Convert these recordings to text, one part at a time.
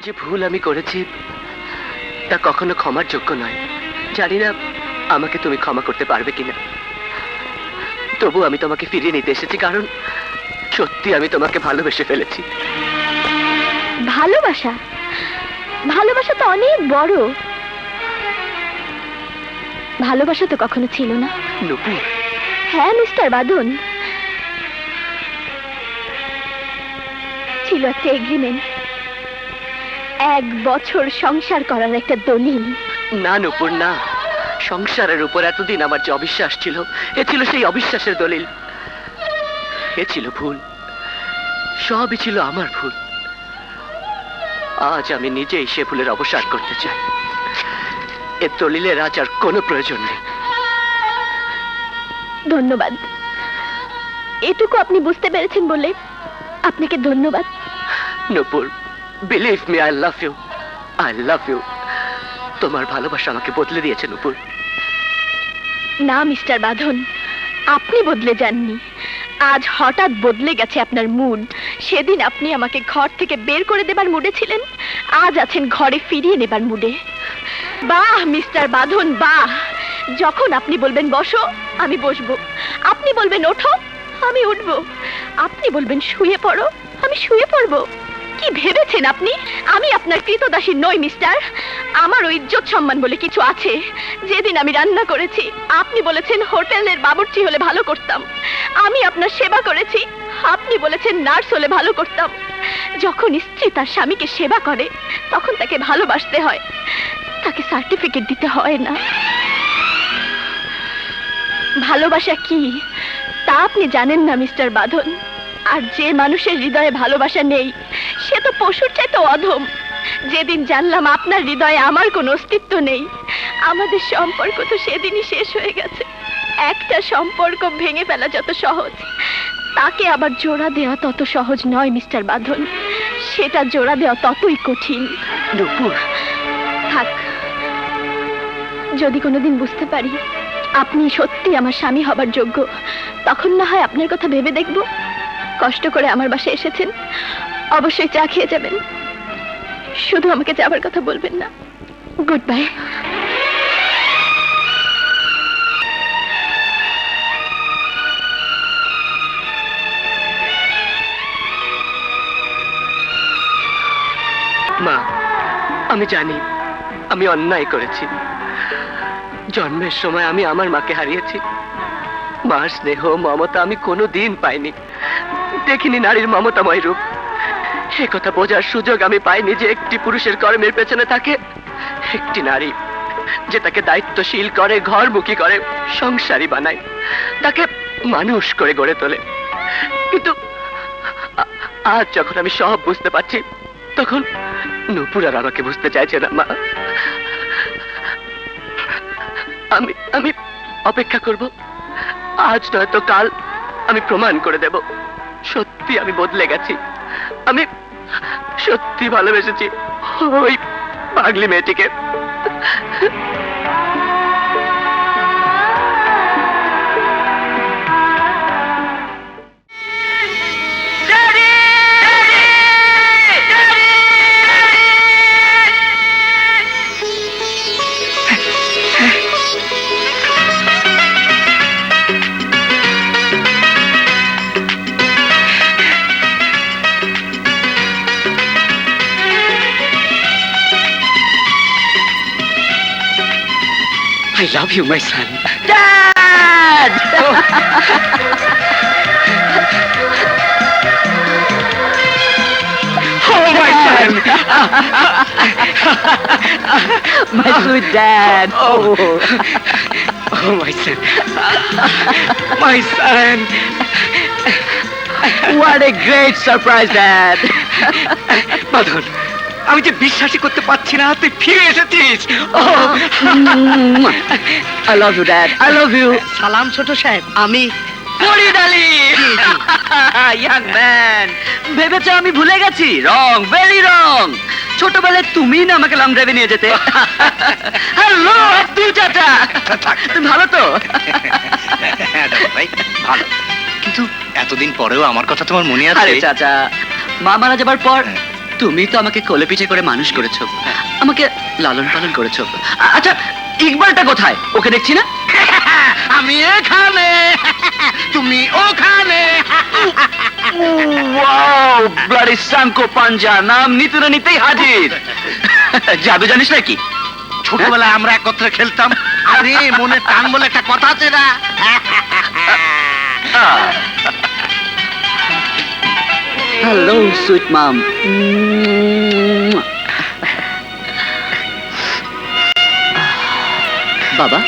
যে ভুল আমি করেছি তা কখনো ক্ষমার যোগ্য নয়। জানি না আমাকে তুমি ক্ষমা করতে পারবে কিনা, তবু আমি তোমাকে ফিরিয়ে নিতে এসেছি, কারণ সত্যি আমি তোমাকে ভালোবেসে ফেলেছি। ভালোবাসা? ভালোবাসা তো অনেক বড়। ভালোবাসা তো কখনো ছিল না। নুপুর, হ্যাঁ মিস্টার বাঁধন, ছিল একটা এগ্রিমেন্ট, 1 বছর সংসার করার একটা দলিল। না নুপুর না, সংসারের উপর এতদিন আমার যে অবিশ্বাস ছিল, এ ছিল সেই অবিশ্বাসের দলিল। এ ছিল ভুল, সবই ছিল আমার ভুল। আজ আমি নিজেই সে ভুলের অবসান করতে চাই। এ দলিলের আজ আর কোনো প্রয়োজন নেই। ধন্যবাদ, এটুকু আপনি বুঝতে পেরেছেন বলে আপনাকে ধন্যবাদ। Nupur, believe me, I love you, I love you. তোমার ভালোবাসা আমাকে বদলে দিয়েছে নুপুর। না মিস্টার বাঁধন, আপনি বদলে যাননি। আজ হঠাৎ বদলে গেছে আপনার মুড। সেদিন আপনি আমাকে ঘর থেকে বের করে দেবার মুডে ছিলেন, আজ আছেন ঘরে ফিরিয়ে নেবার মুডে। বাহ মিস্টার বাঁধন, বাহ। যখন আপনি বলবেন বসো, আমি বসবো। আপনি বলবেন ওঠো, আমি উঠবো। আপনি বলবেন শুয়ে পড়ো, আমি শুয়ে পড়বো। কি ভেবেছেন আপনি আমি আপনার কৃতদাসী নই মিস্টার? আমার ইজ্জত সম্মান বলে কিছু আছে। যেদিন আমি রান্না করেছি আপনি বলেছেন হোটেলের বাবুর্চি হলে ভালো করতাম। আমি আপনার সেবা করেছি, আপনি বলেছেন নার্স হলে ভালো করতাম। যখন স্ত্রী তার স্বামীকে সেবা করে তখন তাকে ভালোবাসতে হয়, তাকে সার্টিফিকেট দিতে হয় না। ভালোবাসা কি তা আপনি জানেন না মিস্টার বাঁধন। আর যে মানুষের হৃদয়ে ভালোবাসা নেই সে তো পশুর চাইতে অধম। যেদিন জানলাম আপনার হৃদয়ে আমার কোনো অস্তিত্ব নেই, আমাদের সম্পর্ক তো সেদিনই শেষ হয়ে গেছে। একটা সম্পর্ক ভেঙে ফেলা যত সহজ, তাকে আবার জোড়া দেওয়া তত সহজ নয় মিস্টার বাঁধন। সেটা জোড়া দেওয়া ততই কঠিন। নুপুর, থাক, যদি কোনোদিন বুঝতে পারি আপনি সত্যি আমার স্বামী হবার যোগ্য, তখন না হয় আপনার কথা ভেবে দেখব। কষ্ট করে আমার বাসায় এসেছেন, অবশ্যই চা খেয়ে যাবেন। শুধু আমাকে যাবার কথা বলবেন না। Good bye. মা, আমি জানি আমি অন্যায় করেছি। জন্মের সময় আমি আমার মাকে হারিয়েছি। মার স্নেহ মমতা আমি কোনোদিন পাইনি, দেখিনি নারীর মমতাময় রূপ। সে কথা বোঝার সুযোগ আমি পাইনি যে একটি পুরুষের কর্মের পেছনে থাকে একটি নারী, যে তাকে দায়িত্বশীল করে, ঘরমুখী করে, সংসারী বানায়, তাকে মানুষ করে গড়ে তোলে। কিন্তু আজ যখন আমি সব বুঝতে পারছি, তখন নুপুর আর আমাকে বুঝতে চাইছে না। মা, আমি আমি অপেক্ষা করব। আজ নয়তো কাল আমি প্রমাণ করে দেব সত্যি আমি বদলে গেছি। আমি সত্যি ভালোবেসেছি ওই পাগলি মেয়েটিকে। I love you, my son. Dad! Oh, my son! My sweet dad. Oh, my son. My son. What a great surprise, Dad. বাঁধন, আমি যে বিশ্বাসই করতে পারছি না তুই ফিরে এসেছিস। I love you, Dad. I love you. সালাম ছোট সাহেব, আমি ফরিদ আলী, ইয়াং ম্যান। ভেবেছো আমি ভুলে গেছি? রং, ভেরি রং। ছোটবেলায় তুমি না আমাকে লং ড্রাইভে নিয়ে যেতে। হ্যালো আব্দুল চাচা, তুমি ভালো তো? হ্যাঁ দাদা ভাই, ভালো। কিন্তু এতদিন পরেও আমার কথা তোমার মনে আছে? আরে চাচা, মা মারা যাবার পর তুমি তো আমাকে কোলে পিঠে করে মানুষ করেছো, আমাকে লালন পালন করেছো। আচ্ছা ইকবালটা কোথায়? ওকে দেখছি না। আমি এখানে, তুমি ওখানে। ওয়াও, ব্লাডি সাঙ্কো পাঞ্জা, নাম নিতে না নিতেই হাজির। জাদু জানিস নাকি? ছোটবেলায় আমরা একত্রে খেলতাম। আরে মনে টান বলে একটা কথা আছে না? Hello sweet mum. বাবা,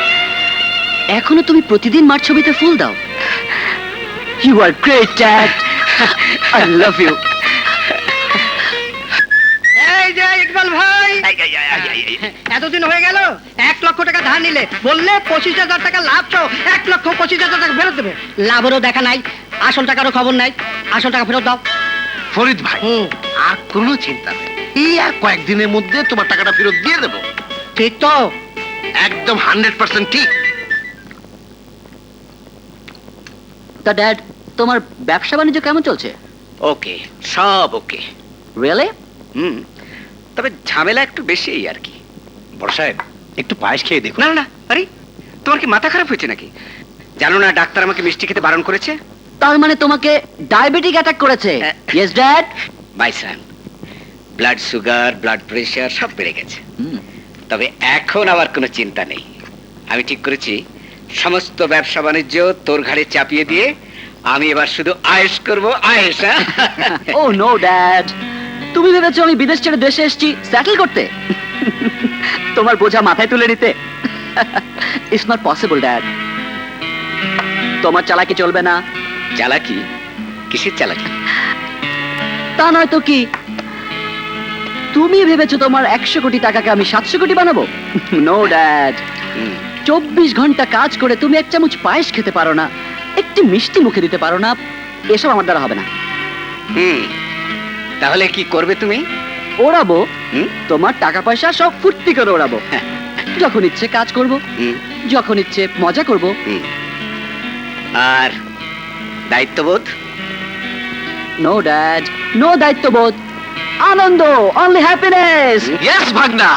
এখনো তুমি প্রতিদিন মার ছবিতে ফুল দাও। You are great dad, I love you. এই যে ইকবাল ভাই, এতদিন হয়ে গেল 1 লক্ষ টাকা ধার নিলে, বললে 25,000 টাকা লাভ চাও, 1,25,000 টাকা ফেরত দেবে। লাভেরও দেখা নাই, আসল টাকারও খবর নাই। আসল টাকা ফেরত দাও। ফরিদ ভাই, আর কোনো চিন্তা নেই, এই আর কয়েকদিনের মধ্যে তোমার টাকাটা ফেরত দিয়ে দেবো। ঠিক তো? একদম 100% ঠিক। তা ড্যাড, তোমার ব্যবসা বাণিজ্য কেমন চলছে? ওকে, সব ওকে। রিয়েলি? তবে ঝামেলা একটু বেশি আর কি। বড় সাহেব, একটু পায়েস খেয়ে দেখুন। না না, আরে তোমার কি মাথা খারাপ হয়েছে নাকি? জানো না ডাক্তার আমাকে মিষ্টি খেতে বারণ করেছে? তার মানে তোমাকে ডায়াবেটিক অ্যাটাক করেছে? Yes dad. Bye son, blood sugar, blood pressure সব বেড়ে গেছে। তবে এখন আবার কোনো চিন্তা নেই। আমি ঠিক করেছি সমস্ত ব্যবসা বাণিজ্য তোর ঘাড়ে চাপিয়ে দিয়ে আমি এবার শুধু আয়েশ করব, আয়েশ। ও নো ড্যাড, তুমি ভেবেছো আমি বিদেশ ছেড়ে দেশে এসেছি সেটেল করতে? তোমার বোঝা মাথায় তুলে নিতে? It's not possible dad. তোমার চালাকি চলবে না। চালাকি? কিসের চালাকি? তা নয় তো কি, তুমি ভেবেছো তোমার 100 কোটি টাকাকে আমি 700 কোটি বানাবো? No dad. 24 ঘন্টা কাজ করে তুমি 1 চামচ পায়েস খেতে পারো না, একটি মিষ্টি মুখে দিতে পারো না, এসব আমার দ্বারা হবে না। তাহলে কি করবে তুমি? ওড়াবো, তোমার টাকা পয়সা সব ফুর্তি করে ওড়াবো। যখন ইচ্ছে কাজ করব, যখন ইচ্ছে মজা করব। আর দায়িত্ববোধ? নো ড্যাড, নো দায়িত্ববোধ, আনন্দ, অনলি হ্যাপিনেস। ইয়েস ভাগনা,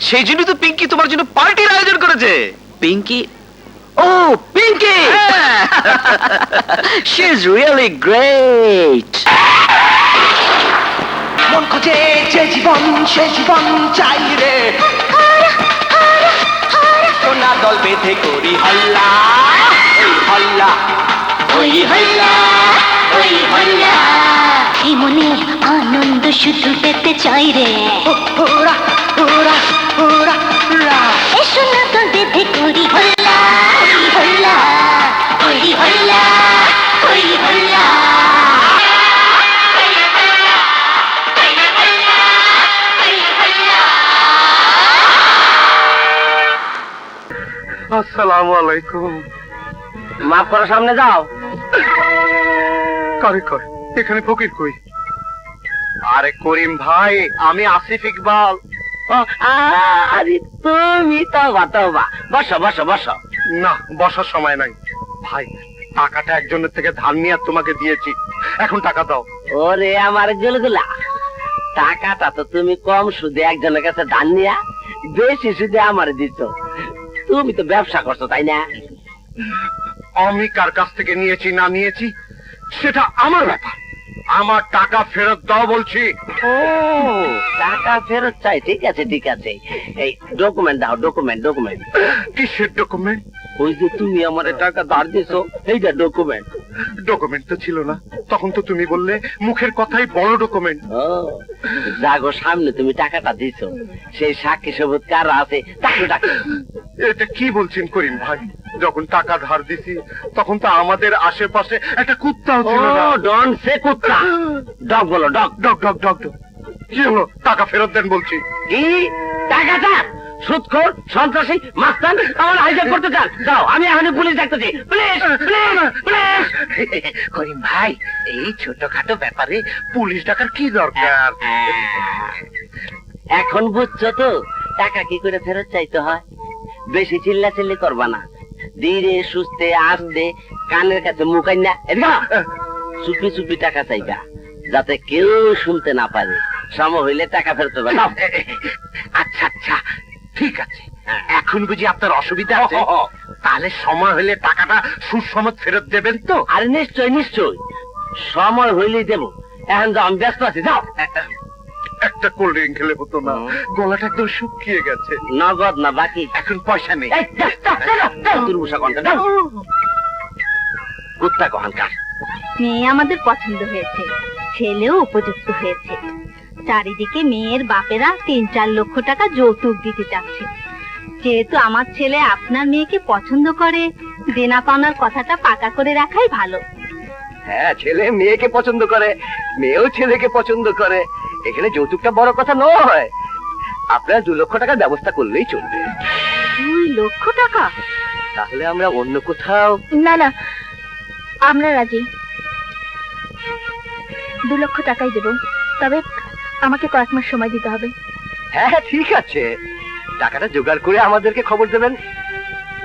সেই জন্য তো পিঙ্কি তোমার জন্য পার্টির আয়োজন করেছে। পিঙ্কি? ও Pinky, she is really great. মন খোঁজে যে জীবন, সে জীবন চাই রে। সোনা দল বেঁধে করি হল্লা, ওই হল্লা, ওই হল্লা, ওই হল্লা। এই মনে আনন্দ শুধু পেতে চাই রে। ওরা ওরা ওরা ওরা। এসো না তো বেঁধে করি হল্লা, ওই হল্লা, ওই হল্লা, ওই হল্লা। আসসালামু আলাইকুম। মাফ করো, সামনে যাও। কারে কয় এখানে ফকির কই? আরে করিম ভাই, আমি আসিফ ইকবাল। আরে তুমি তো বাবা, বসো বসো বসো। না, বসার সময় নাই ভাই। টাকাটা একজনের থেকে ধার নিয়ে তোমাকে দিয়েছি, এখন টাকা দাও। ওরে আমার গুলগুলা, টাকাটা তো তুমি কম সুদে একজনের কাছে ধার নিয়া বেশি সুদে আমার দিচ্ছ। তুমি তো ব্যবসা করছো, তাই না? আমি কার কাছ থেকে নিয়েছি না নিয়েছি সেটা আমার ব্যাপার। আমার টাকা ফেরত দাও বলছি। ও, টাকা ফেরত চাই? ঠিক আছে ঠিক আছে, এই ডকুমেন্ট দাও, ডকুমেন্ট ডকুমেন্ট। কিসের ডকুমেন্ট? ওই যে তুমি আমারে টাকা ধার দিছো, এইটা ডকুমেন্ট। ডকুমেন্ট তো ছিল না, তখন তো তুমি বললে মুখের কথাই বড় ডকুমেন্ট। ও, জাগো সামনে তুমি টাকাটা দিছো, সেই সাক্ষী সবুত কার আছে তাকে ডাকো। এটা কি বলছেন করিম ভাই? যখন টাকা ধার দিছি তখন তো আমাদের আশেপাশে একটা কুত্তাও ছিল না। ও ডন সে কুত্তা, ডগ বলো, dog. Dog dog dog dog. কি হলো? টাকা ফেরত দেন বলছি। কি টাকাটা? সুদখোর, সন্ত্রাসী, মাস্তান আমার হাইজ্যাক করতে চান? যাও, আমি এখনই পুলিশ ডাকতেছি। Please please please. করিম ভাই, এই ছোটখাটো ব্যাপারে পুলিশ ডাকার কি দরকার? এখন বুঝছো তো টাকা কি করে ফেরত চাইতে হয়? বেশি চিল্লাচিল্লি করবা না, ধীরে সুস্থে আস্তে কানের কাছে মুখাই না, চুপি চুপি টাকা চাইবা, যাতে কেউ শুনতে না পারে। সময় হইলে টাকা ফেরত দেবে নাও। আচ্ছা আচ্ছা ঠিক আছে, এখন বুঝি আপনার অসুবিধা আছে? তাহলে সময় হলে টাকাটা সুসময় ফেরত দেবেন তো? আরে নিশ্চয় নিশ্চয়, সময় হইলেই দেবো। এখন তো আমি ব্যস্ত আছি, যাও। একটা কোল্ড ড্রিঙ্ক খেলে হতো না? গলাটা একদম শুকিয়ে গেছে। নগদ না বাকি? এখন পয়সা নেই। এই, দাও, দাও, দাও, দাও, দুর্বসা ঘন্টা দাও। কুত্তা কহানকার। মেয়ে আমাদের পছন্দ হয়েছে, ছেলেও উপযুক্ত হয়েছে। চারিদিকে মেয়ের বাপেরা 3-4 লক্ষ টাকা যৌতুক দিতে চাচ্ছে। যেহেতু আমার ছেলে আপনার মেয়েকে পছন্দ করে, দেনা পাওনার কথাটা পাকা করে রাখাই ভালো। হ্যাঁ, ছেলে মেয়েকে পছন্দ করে, মেয়েও ছেলেকে পছন্দ করে। এখানে যৌতুকটা বড় কথা নয়। আপনারা 2 লক্ষ টাকার ব্যবস্থা করলেই চলবে। 2 লক্ষ টাকা? তাহলে আমরা অন্য কোথাও। না না, আমরা রাজি। 2 লক্ষ টাকাই দেব, তবে আমাকে কয়েক মাস সময় দিতে হবে। হ্যাঁ হ্যাঁ, ঠিক আছে, টাকাটা জোগাড় করে আমাদেরকে খবর দেবেন।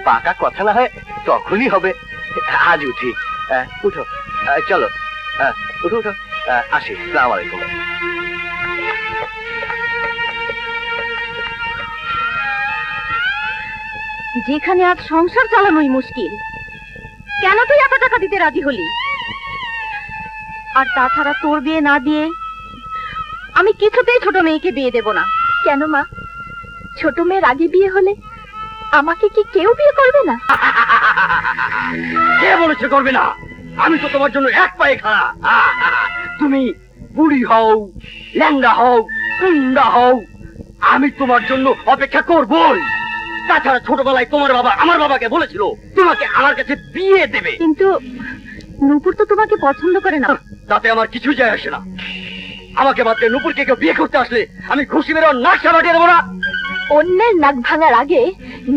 পাকা কথা না হয় তখনই হবে। আজ উঠি। উঠো, চলো। উঠো উঠো, আসি। আসসালামু আলাইকুম। যেখানে আজ সংসার চালানোই মুশকিল, কেন তুই এত টাকা দিতে রাজি হলি? আর তাছাড়া তোর বিয়ে না দিয়ে আমি কিছুতেই ছোট মেয়েকে বিয়ে দেব না। কেন মা, ছোট মেয়ের আগে বিয়ে হলে আমাকে কি কেউ বিয়ে করবে না? কে বলেছে করবে না? আমি তো তোমার জন্য এক পায়ে খাড়া। তুমি বুড়ি হও, ল্যাংড়া হও, কুন্ডা হও, আমি তোমার জন্য অপেক্ষা করবই। তাছাড়া ছোটবেলায় তোমার বাবা আমার বাবাকে বলেছিল তোমাকে আমার কাছে বিয়ে দেবে। কিন্তু নূপুর তো তোমাকে পছন্দ করে না। তাতে আমার কিছু যায় আসে না। আমাকে বাদ দিয়ে নূপুরকে কেউ বিয়ে করতে আসলে আমি খুশি বেরো নাক সাবাটিয়ে দেবো না। অন্যের নাক ভাঙার আগে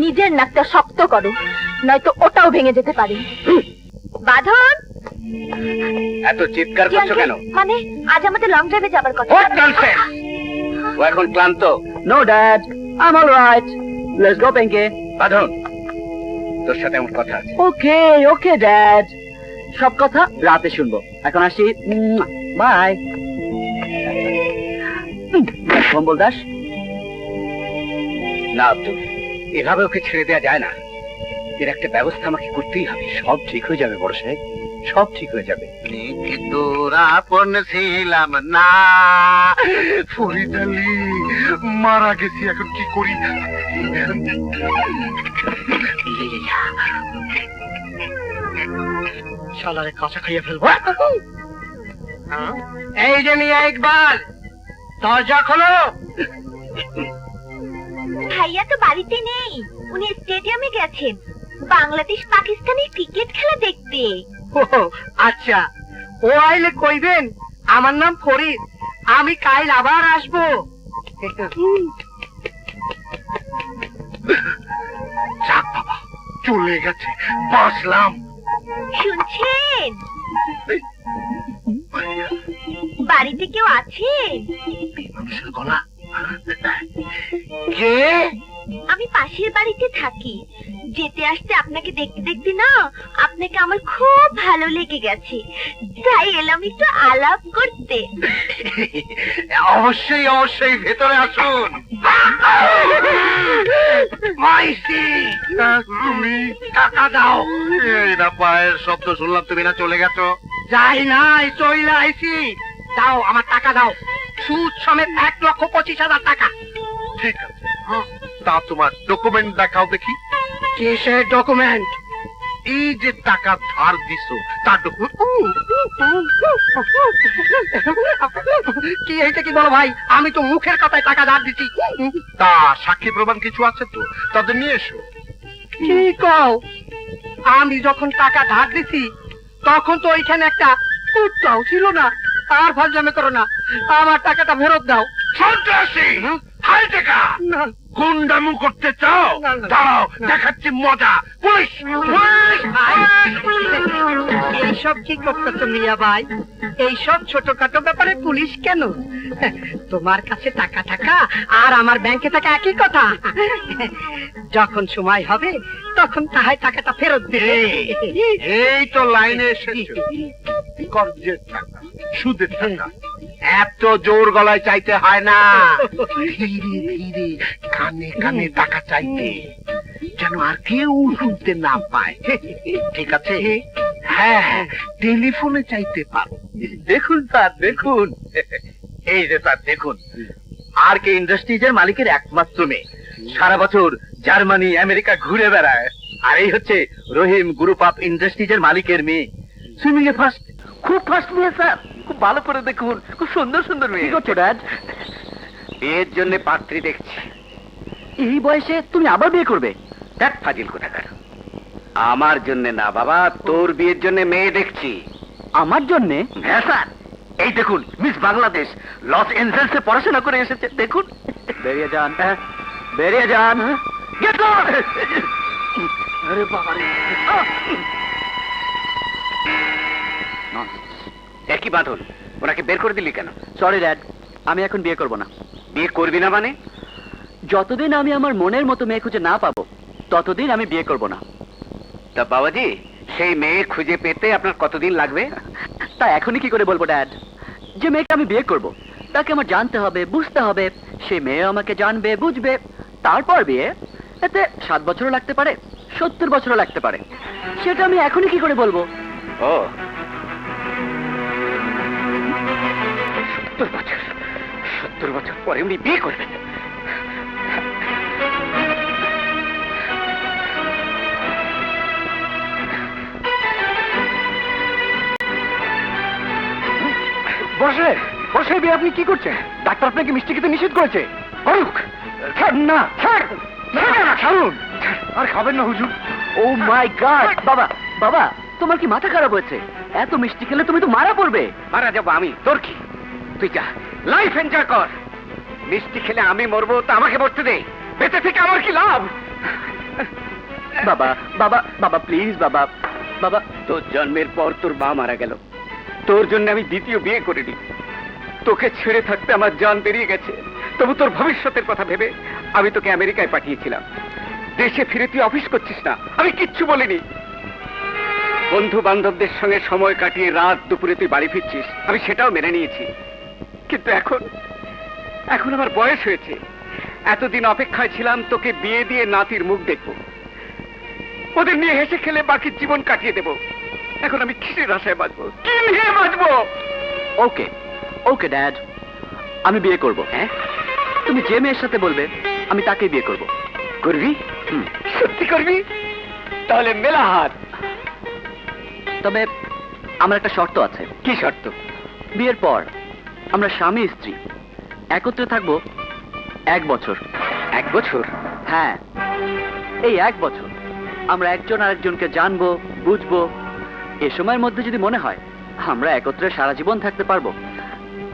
নিজের নাকটা শক্ত করো, নয়তো ওটাও ভেঙে যেতে পারে। বাঁধন, এত চিৎকার করছো কেন? মানে আজ আমাদের লং ড্রাইভে যাবার কথা। What nonsense! ও এখন ক্লান্ত। No dad, I am alright. Let's go বেঙ্কে। বাঁধন, তোর সাথে আমার কথা আছে। ওকে ওকে ড্যাড, সব কথা রাতে শুনবো। এখন আসি, বাই। কম্বল দাস। না আব্দুল, এভাবে ওকে ছেড়ে দেওয়া যায় না। এর একটা ব্যবস্থা আমাকে করতেই হবে। সব ঠিক হয়ে যাবে বড় সাহেব, সব ঠিক হয়ে যাবে। তোরা আপন ছিলাম না, ফরিদ আলী মারা গেছি, এখন কি করি? শালারে কাঁচা খাইয়ে ফেলবো। এই যে মিয়া ইকবাল, দরজা খোলো। ভাইয়া তো বাড়িতে নেই, উনি স্টেডিয়ামে গেছেন বাংলাদেশ পাকিস্তানের ক্রিকেট খেলা দেখতে। ও, আচ্ছা, ও আইলে কইবেন আমার নাম ফরিদ, আমি কাল আবার আসবো। যাক বাবা, চলে গেছে, বাঁচলাম। শুনছেন? বাড়িতে কেউ আছেন? মানুষের গলা। কে? আমি পাশের বাড়িতে থাকি। যেতে আসতে আপনাকে দেখতে দেখতে না আপনাকে আমার খুব ভালো লেগে গেছে, তাই এলাম একটু আলাপ করতে। অবশ্যই অবশ্যই, ভেতরে আসুন। মাইসি, তুমি টাকা দাও। এই না পায়ের শব্দ শুনলাম, তুমি না চলে গেছো? যাই নাই, চইলা আইছি। দাও আমার টাকা দাও, সুদ সমেত 1,25,000 টাকা। ঠিক আছে, তা তোমার ডকুমেন্ট দেখাও দেখি। কিসের ডকুমেন্ট? এই যে টাকা ধার দিছো তার কি এইটা কি বলো ভাই? আমি তো মুখের কথায় টাকা ধার দিছি। তা সাক্ষী প্রমাণ কিছু আছে তো? তাদের নিয়ে এসো। কি কও? আমি যখন টাকা ধার দিছি তখন তো ওইখানে একটা কুত্তাও ছিল না। আর ফাজলামি করো না, আমার টাকাটা ফেরত দাও। সন্ত্রাসী, হাই টাকা না, গুন্ডামু করতে চাও? না, না। দাঁড়াও, দেখাচ্ছি মজা। Police, police! এইসব কি করতেছো মিয়া ভাই? এইসব ছোটখাটো ব্যাপারে পুলিশ কেন? তোমার কাছে টাকা থাকা আর আমার ব্যাংকে থাকা একই কথা। যখন সময় হবে তখন তাহাই টাকাটা ফেরত দেবে। এই তো লাইনে এসেছো। কর্জের টাকা, সুদের টাকা, এত জোর গলায় চাইতে হয় না, ধীরে ধীরে কানে কানে টাকা চাইতে, যেন আর কেউ শুনতে না পায়। ঠিক আছে? হ্যাঁ, টেলিফোনে চাইতে পারো। দেখুন স্যার, দেখুন, এই যে স্যার দেখুন, আর কে ইন্ডাস্ট্রিজের মালিকের একমাত্র মেয়ে, সারা বছর জার্মানি আমেরিকা ঘুরে বেড়ায়। আর এই হচ্ছে রহিম গ্রুপ অফ ইন্ডাস্ট্রিজের মালিকের মেয়ে, সুইমিং এ ফার্স্ট, খুব ফার্স্ট মেয়ে স্যার, খুব ভালো করে দেখুন, খুব সুন্দর সুন্দর মেয়ে। কি করছো ড্যাড? বিয়ের জন্য পাত্রী দেখছি। এই বয়সে তুমি আবার বিয়ে করবে? দেখ ফাজিল কোথাকার, আমার জন্য না বাবা, তোর বিয়ের জন্য মেয়ে দেখছি। আমার জন্যে? হ্যাঁ স্যার, এই দেখুন মিস বাংলাদেশ লস এঞ্জেলসে পড়াশোনা করে এসেছে, দেখুন। বেরিয়ে যান, বেরিয়ে যান। Get out! আরে বাবা রে! একই বাঁধন, ওনাকে বের করে দিলি কেন? সরি ড্যাড, আমি এখন বিয়ে করব না। বিয়ে করবি না মানে? যতদিন আমি আমার মনের মতো মেয়ে খুঁজে না পাবো, ততদিন আমি বিয়ে করব না। তা বাবাজি, সেই মেয়ে খুঁজে পেতে আপনার কতদিন লাগবে? তা এখনই কি করে বলবো ড্যাড? যে মেয়েকে আমি বিয়ে করব, তাকে আমার জানতে হবে, বুঝতে হবে, সেই মেয়ে আমাকে জানবে, বুঝবে, তারপর বিয়ে। এতে 7 বছরও লাগতে পারে, 70 বছরও লাগতে পারে, সেটা আমি এখনই কি করে বলবো? ও 70 বছর, 70 বছর পরে উনি বিয়ে করবেন? বসে বসে বিয়ে আপনি কি করছেন? ডাক্তার আপনাকে মিষ্টি খেতে নিষেধ করেছে। করুক, ছাড় না, ছাড়, ছাড়ুন। আর খাবেন না হুজুর? ও মাই গড! বাবা, বাবা, তোমার কি মাথা খারাপ হয়েছে? এত মিষ্টি খেলে তুমি তো মারা পড়বে। মারা যাবো আমি, তোর কি? তুই যা, লাইফ এনজয় কর। মিষ্টি খেলে আমি মরবো, তা আমাকে মরতে দে। বেঁচে থেকে আমার কি লাভ? বাবা, বাবা, বাবা, প্লিজ বাবা, বাবা। তোর জন্মের পর তোর মা মারা গেল, তোর জন্য আমি দ্বিতীয় বিয়ে করিনি। তোকে ছেড়ে থাকতে আমার জান বেরিয়ে গেছে, তবু তোর ভবিষ্যতের কথা ভেবে আমি তোকে আমেরিকায় পাঠিয়েছিলাম। দেশে ফিরে তুই অফিস করছিস না, আমি কিচ্ছু বলিনি। বন্ধু বান্ধবদের সঙ্গে সময় কাটিয়ে রাত দুপুরে তুই বাড়ি ফিরছিস, আমি সেটাও মেনে নিয়েছি। কিন্তু এখন এখন আমার বয়স হয়েছে, এতদিন অপেক্ষায় ছিলাম তোকে বিয়ে দিয়ে নাতির মুখ দেখবো, ওদের নিয়ে হেসে খেলে বাকি জীবন কাটিয়ে দেব। এখন আমি কিসের আশায় বাঁচবো, কি নিয়ে বাঁচবো? ওকে, ওকে ড্যাড, আমি বিয়ে করব। হ্যাঁ, তুমি যে মেয়ের সাথে বলবে আমি তাকেই বিয়ে করব। করবি? সত্যি করবি? তাহলে মেলা হাত। তবে আমার একটা শর্ত আছে। কি শর্ত? বিয়ের পর আমরা স্বামী স্ত্রী একত্রে থাকবো 1 বছর। 1 বছর? হ্যাঁ, এই 1 বছর আমরা একজন আরেকজনকে জানবো, বুঝবো। এ সময়ের মধ্যে যদি মনে হয় আমরা একত্রে সারা জীবন থাকতে পারবো,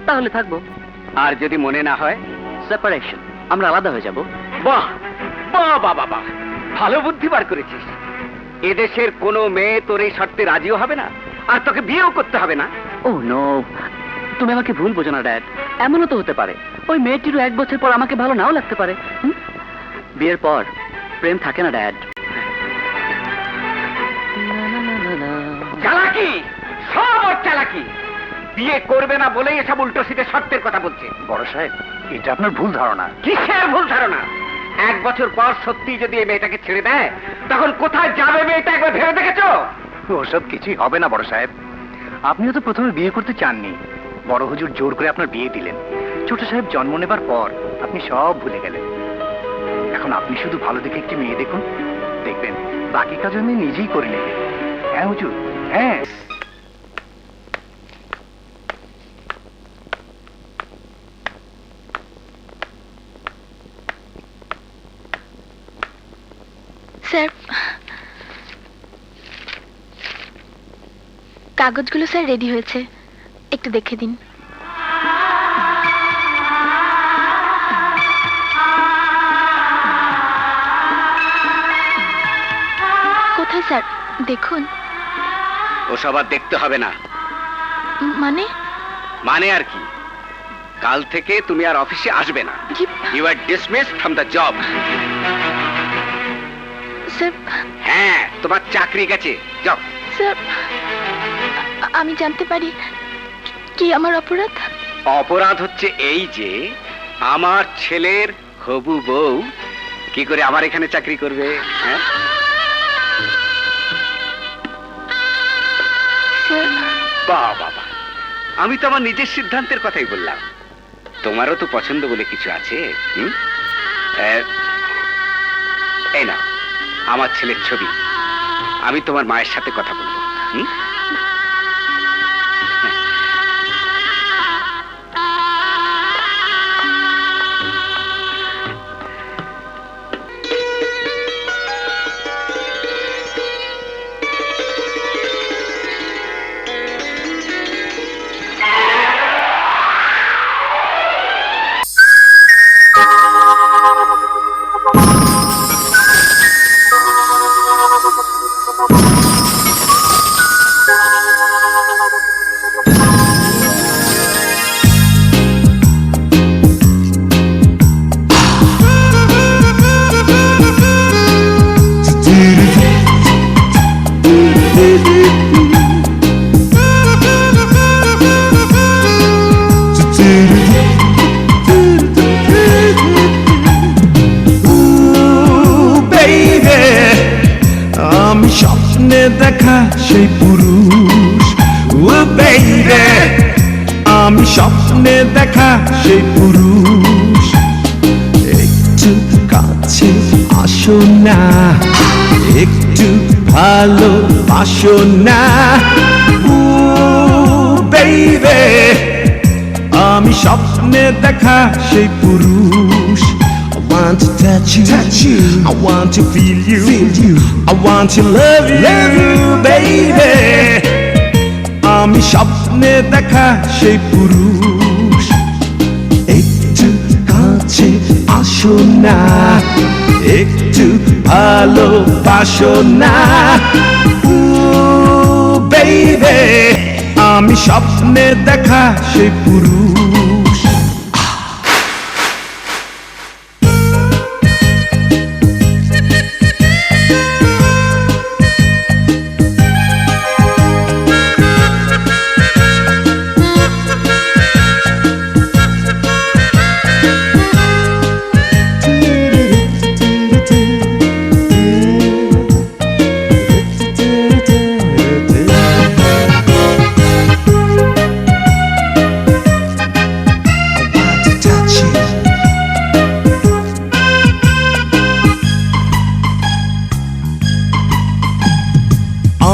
তাহলে থাকবো। আর যদি মনে না হয়? সেপারেশন, আমরা আলাদা হয়ে যাব। বাহ বাহ বাহ বাহ বাহ, ভালো বুদ্ধি বার করেছিস। এদেশের কোনো মেয়ে তোর এই শর্তে রাজিও হবে না, আর তোকে বিয়েও করতে হবে না। ও নো, তুমি আমাকে ভুল বোঝো না ড্যাড। এমনও তো হতে পারে ওই মেয়েটিরও 1 বছর পর আমাকে ভালো নাও লাগতে পারে। বিয়ের পর প্রেম থাকে না ড্যাড। চালাকি, সব ওর চালাকি। বিয়ে করবে না বলেই এসব উল্টো সিধে শর্তের কথা বলছে। বড় সাহেব, এটা আপনার ভুল ধারণা। কিসের ভুল ধারণা? 1 বছর পর সত্যি যদি এই মেয়েটাকে ছেড়ে দেয়, তখন কোথায় যাবে মেয়েটা একবার ভেবে দেখেছো? ওসব কিছুই হবে না বড় সাহেব। আপনিও তো প্রথমে বিয়ে করতে চাননি, বড় হুজুর জোর করে আপনার বিয়ে দিলেন। ছোট সাহেব জন্ম নেবার পর আপনি সব ভুলে গেলেন। এখন আপনি শুধু ভালো দেখে একটি মেয়ে দেখুন, দেখবেন বাকি কাজ আমি নিজেই করে নেবেন। হ্যাঁ হুজুর, হ্যাঁ। স্যার, কাগজগুলো স্যার রেডি হয়েছে, একটু দেখে দিন। কোথায় স্যার? দেখুন। ওসব আর দেখতে হবে না। মানে? মানে আর কি, কাল থেকে তুমি আর অফিসে আসবে না। You are dismissed from the job. Sir. হ্যাঁ, তোমার চাকরি গেছে, যাও। স্যার, আমি জানতে পারি কি আমার অপরাধ? অপরাধ হচ্ছে এই যে আমার ছেলের হবু বউ কি করে আমার এখানে চাকরি করবে? হ্যাঁ, বাবা, আমি তো আমার নিজের সিদ্ধান্তের কথাই বললাম। তোমারও তো পছন্দ বলে কিছু আছে। এই না আমার ছেলের ছবি, আমি তোমার মায়ের সাথে কথা বলবো। আমি স্বপ্নে দেখা সেই পুরুষ, ও বেইবে আমি স্বপ্নে দেখা সেই পুরুষ। একটু কাছে আসো না, একটু ভালোবাসো না, ও বেইবে আমি স্বপ্নে দেখা সেই পুরুষ। I want to touch you, I want to feel you, I want to love you, baby. আমি স্বপ্নে দেখা সেই পুরুষ। একটু কাছে আসো না, একটু ভালোবাসো না, ও baby আমি স্বপ্নে দেখা সেই পুরুষ।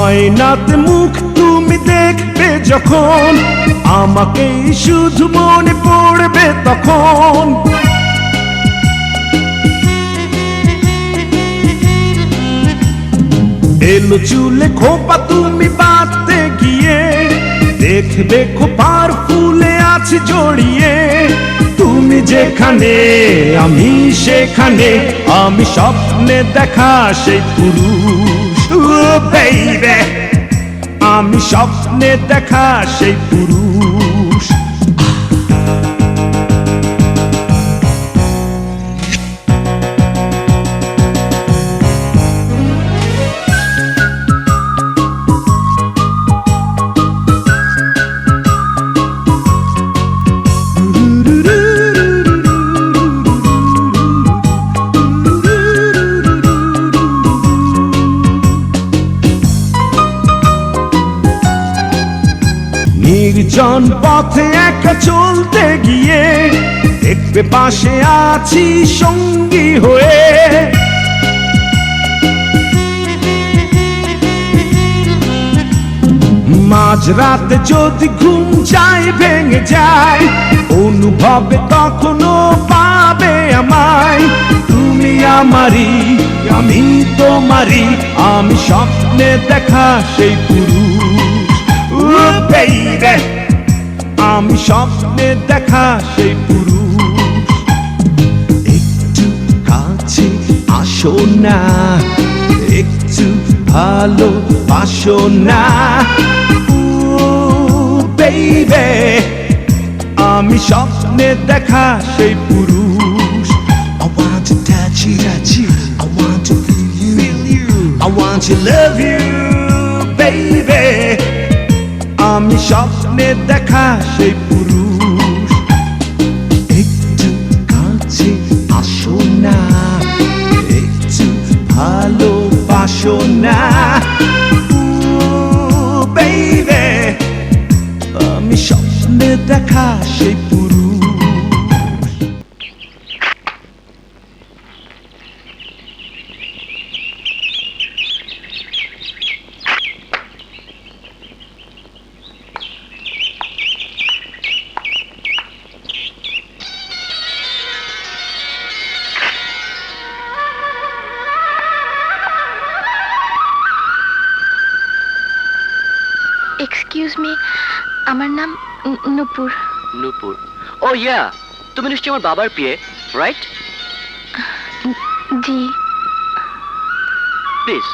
আয়নাতে মুখ তুমি দেখবে যখন, আমাকেই শুধু মনে পড়বে তখন। এলো চুলে খোপা তুমি বাঁধতে গিয়ে, দেখবে খোপার ফুলে আছে জড়িয়ে। তুমি যেখানে আমি সেখানে, আমি স্বপ্নে দেখা সেই পুরুষ, ও বেইবে আমি স্বপ্নে দেখা সেই পুরুষ। নির্জন পথে একা চলতে গিয়ে, দেখবে পাশে আছি সঙ্গী হয়ে। মাঝরাতে যদি ঘুম যায় ভেঙে যায়, অনুভবে কখনো পাবে আমায়। তুমি আমারই আমি তোমারই, আমি স্বপ্নে দেখা সেই পুরুষ, ও বেইবে আমি স্বপ্নে দেখা সেই পুরুষ। একটু কাছে আসো না, একটু ভালোবাসো না, ও বেইবে আমি স্বপ্নে দেখা সেই পুরুষ। I want to touch you, I want to feel you, I want to love you, baby আমি স্বপ্নে দেখা সেই পুরুষ। মি আমার নাম নূপুর। নূপুর, ও ইয়া, তুমি নিশ্চয়ই আমার বাবার পিয়ে, রাইট? জি। Please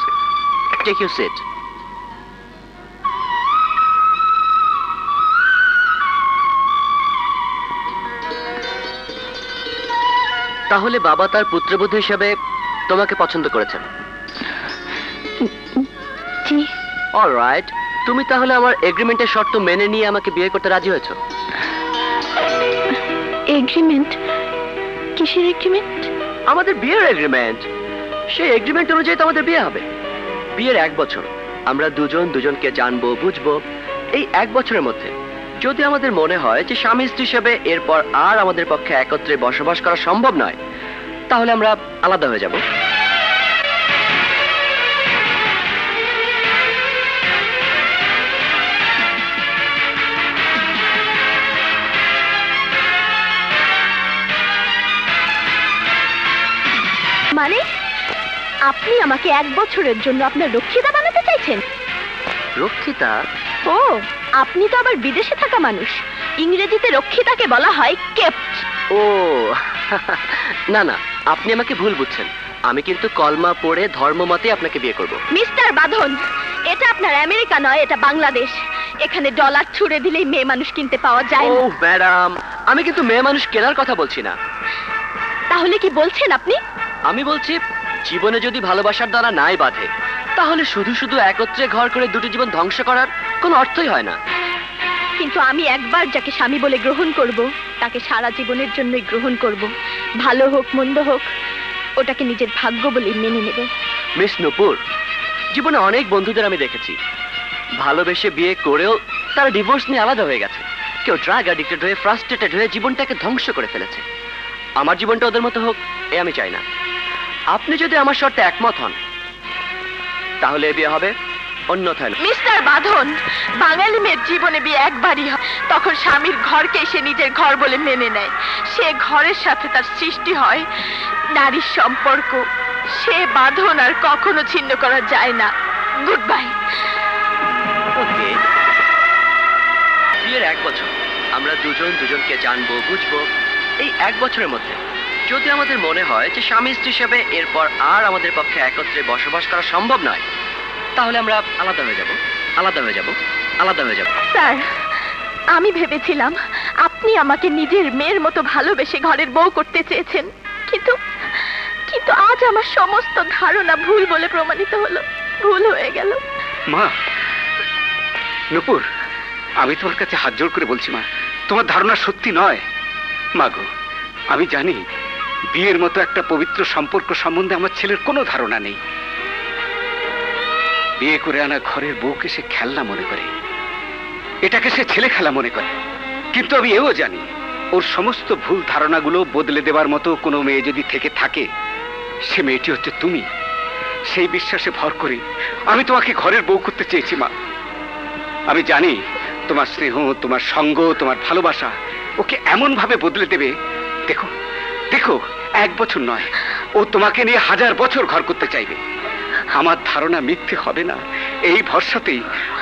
take your seat. তাহলে বাবা তার পুত্রবধূ হিসেবে তোমাকে পছন্দ করেছেন? জি। অলরাইট, তুমি তাহলে আমার এগ্রিমেন্টের শর্ত মেনে নিয়ে আমাকে বিয়ে করতে রাজি হয়েছো? এগ্রিমেন্ট? কিসের এগ্রিমেন্ট? আমাদের বিয়ের এগ্রিমেন্ট। সেই এগ্রিমেন্ট অনুযায়ী তো আমাদের বিয়ে হবে। বিয়ের 1 বছর আমরা দুজন দুজনকে জানবো, বুঝবো। এই 1 বছরের মধ্যে যদি আমাদের মনে হয় যে স্বামী স্ত্রী হিসেবে এরপর আর আমাদের পক্ষে একত্রে বসবাস করা সম্ভব নয়, তাহলে আমরা আলাদা হয়ে যাব। মানে আপনি আমাকে 1 বছরের জন্য আপনার রক্ষিতা বানাতে চাইছেন? রক্ষিতা? ও, আপনি তো আবার বিদেশে থাকা মানুষ। ইংরেজিতে রক্ষিতাকে বলা হয় কেপ্ট। ও না না, আপনি আমাকে ভুল বুঝছেন। আমি কিন্তু কলমা পড়ে ধর্মমতে আপনাকে বিয়ে করব। মিস্টার বাঁধন, এটা আপনার আমেরিকা নয়, এটা বাংলাদেশ। এখানে ডলার ছুড়ে দিলেই মেয়ে মানুষ কিনতে পাওয়া যায় ও না। ম্যাডাম, আমি কিন্তু মেয়ে মানুষ কেনার কথা বলছি না। তাহলে কি বলছেন আপনি? আমি বলছি, জীবনে যদি ভালোবাসার দ্বারা নাই বাঁধে, তাহলে শুধু শুধু একত্রে ঘর করে দুটি জীবন ধ্বংস করার কোনো অর্থই হয় না। কিন্তু আমি একবার যাকে স্বামী বলে গ্রহণ করব, তাকে সারা জীবনের জন্যই গ্রহণ করব। ভালো হোক মন্দ হোক, ওটাকে নিজের ভাগ্য বলে মেনে নেব। মিস নূপুর, জীবনে অনেক বন্ধুদের আমি দেখেছি ভালোবেসে বিয়ে করেও তারা ডিভোর্স নিয়ে আলাদা হয়ে গেছে। কেউ ড্রাগ অ্যাডিক্টেড হয়ে ফ্রাস্ট্রেটেড হয়ে জীবনটাকে ধ্বংস করে ফেলেছে। আমার জীবনটা ওদের মতো হোক এ আমি চাই না। আপনি যদি আমার শর্তে একমত হন তাহলে এ বিয়ে হবে, অন্যথায় না। মিস্টার বাঁধন, বাঙালি মেয়ের জীবনে বিয়ে একবারই হয়। তখন স্বামীর ঘরকে সে নিজের ঘর বলে মেনে নেয়। সে ঘরের সাথে তার সৃষ্টি হয় নারীর সম্পর্ক। সে বাঁধন আর কখনো ছিন্ন করা যায় না। Good bye. ওকে, বিয়ের 1 বছর আমরা দুজন দুজনকে জানবো, বুঝবো। এই 1 বছরের মধ্যে যদি আমাদের মনে হয় যে স্বামী স্ত্রী হিসেবে এরপর আর আমাদের পক্ষে একত্রে বসবাস করা সম্ভব নয়, তাহলে আমরা আলাদা হয়ে যাব, আলাদা হয়ে যাব, আলাদা হয়ে যাব। স্যার, আমি ভেবেছিলাম আপনি আমাকে নিজের মেয়ের মতো ভালোবেসে ঘরের বউ করতে চেয়েছেন, কিন্তু কিন্তু আজ আমার সমস্ত ধারণা ভুল বলে প্রমাণিত হলো। ভুল হয়ে গেল। মা, নূপুর, আমি তোমার কাছে হাত জোড় করে বলছি মা, তোমার ধারণা সত্যি নয়। মা গো, আমি জানি বিয়ের মতো একটা পবিত্র সম্পর্ক সম্বন্ধে আমার ছেলের কোনো ধারণা নেই। বিয়ে করে আনা ঘরের বউকে সে খেলনা মনে করে, এটাকে সে ছেলে খেলা মনে করে। কিন্তু আমি এও জানি ওর সমস্ত ভুল ধারণাগুলো বদলে দেবার মতো কোনো মেয়ে যদি থেকে থাকে, সে মেয়েটি হচ্ছে তুমি। সেই বিশ্বাসে ভর করে আমি তোমাকে ঘরের বউ করতে চেয়েছি মা। আমি জানি তোমার স্নেহ, তোমার সঙ্গ, তোমার ভালোবাসা ওকে এমন ভাবে বদলে দেবে। দেখো দেখো, 1 বছর নয়, ও তোমাকে নিয়ে 1000 বছর ঘর করতে চাইবে। আমার ধারণা মিথ্যে হবে না, এই ভরসাতেই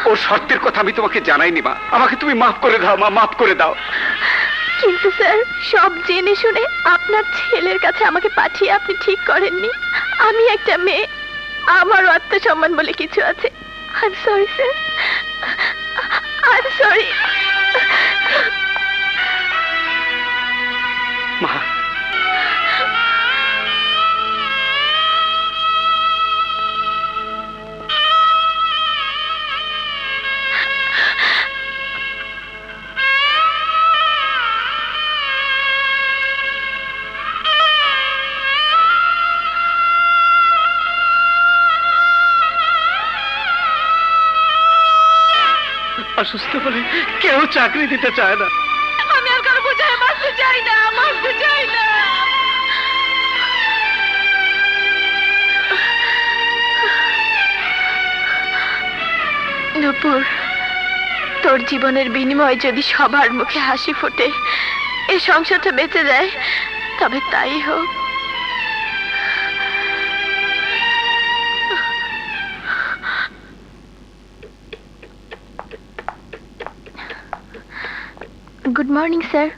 ওর শর্তের কথা আমি তোমাকে জানাইনি মা। আমাকে তুমি মাফ করে দাও মা, মাফ করে দাও। কিন্তু স্যার, সব জেনে শুনে আপনার ছেলের কাছে আমাকে পাঠিয়ে আপনি ঠিক করেননি। আমি একটা মেয়ে, আমারও আত্মসম্মান বলে কিছু আছে। I am sorry sir, I am sorry. মা, অসুস্থ বলে কেউ চাকরি দিতে চায় না। আমি আর কারো বোঝায় বাঁচতে চাই না, বাঁচতে চাই না। নূপুর, তোর জীবনের বিনিময়ে যদি সবার মুখে হাসি ফোটে, এই সংসারটা বেঁচে যায়, তবে তাই হোক। Good morning sir.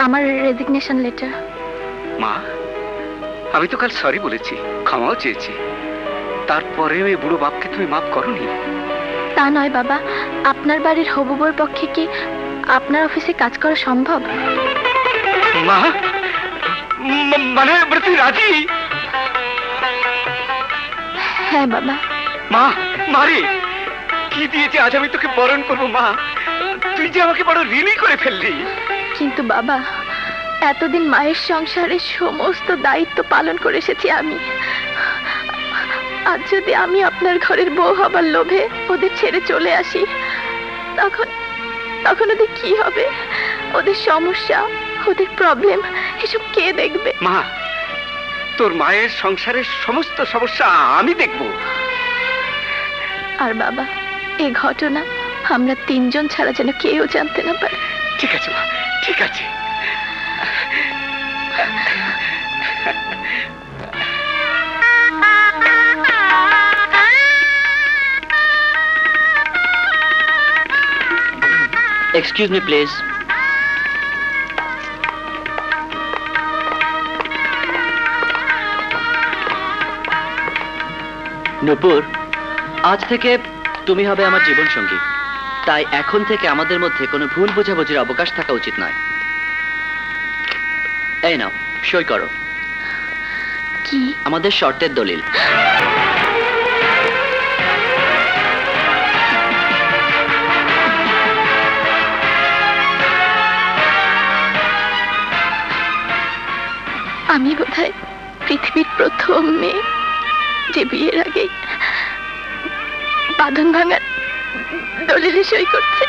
আমার রেজিগনেশন লেটার। মা, আমি তো কাল সরি বলেছি, ক্ষমাও চেয়েছি, তারপরে ওই বুড়ো বাপকে তুমি মাফ করনি? তা নয় বাবা, আপনার বাড়ির হবু বউর পক্ষে কি আপনার অফিসে কাজ করা সম্ভব? মা, মানে তুই রাজি? হ্যাঁ বাবা। মা, মারে কি দিয়েছে আজ আমি তোকে বরণ করবো? মা, তুই যে আমাকে বড় ঋণী করে ফেললি। কিন্তু বাবা, এতদিন মায়ের সংসারে সমস্ত দায়িত্ব পালন করে এসেছি আমি। আজ যদি আমি আপনার ঘরের বউ হবার লোভে ওদের ছেড়ে চলে আসি, তখন তখন ওদের কি হবে? ওদের সমস্যা, ওদের প্রবলেম, এসব কে দেখবে? মা, তোর মায়ের সংসারের সমস্ত সমস্যা আমি দেখব। আর বাবা, এই ঘটনা আমরা তিনজন ছাড়া যেন কেউ জানতে না পারে। ঠিক আছে মা, ঠিক আছে। Excuse me please. নূপুর, আজ থেকে তুমি হবে আমার জীবন সঙ্গী, তাই এখন থেকে আমাদের মধ্যে কোনো ভুল বোঝাবুঝির অবকাশ থাকা উচিত নয়। এই নাও, সই করো। কি? আমাদের শর্তের দলিল। আমি বোধহয় পৃথিবীর প্রথম মেয়ে যে বিয়ের আগে বাঁধন ভাঙার দলিলে সই করছে।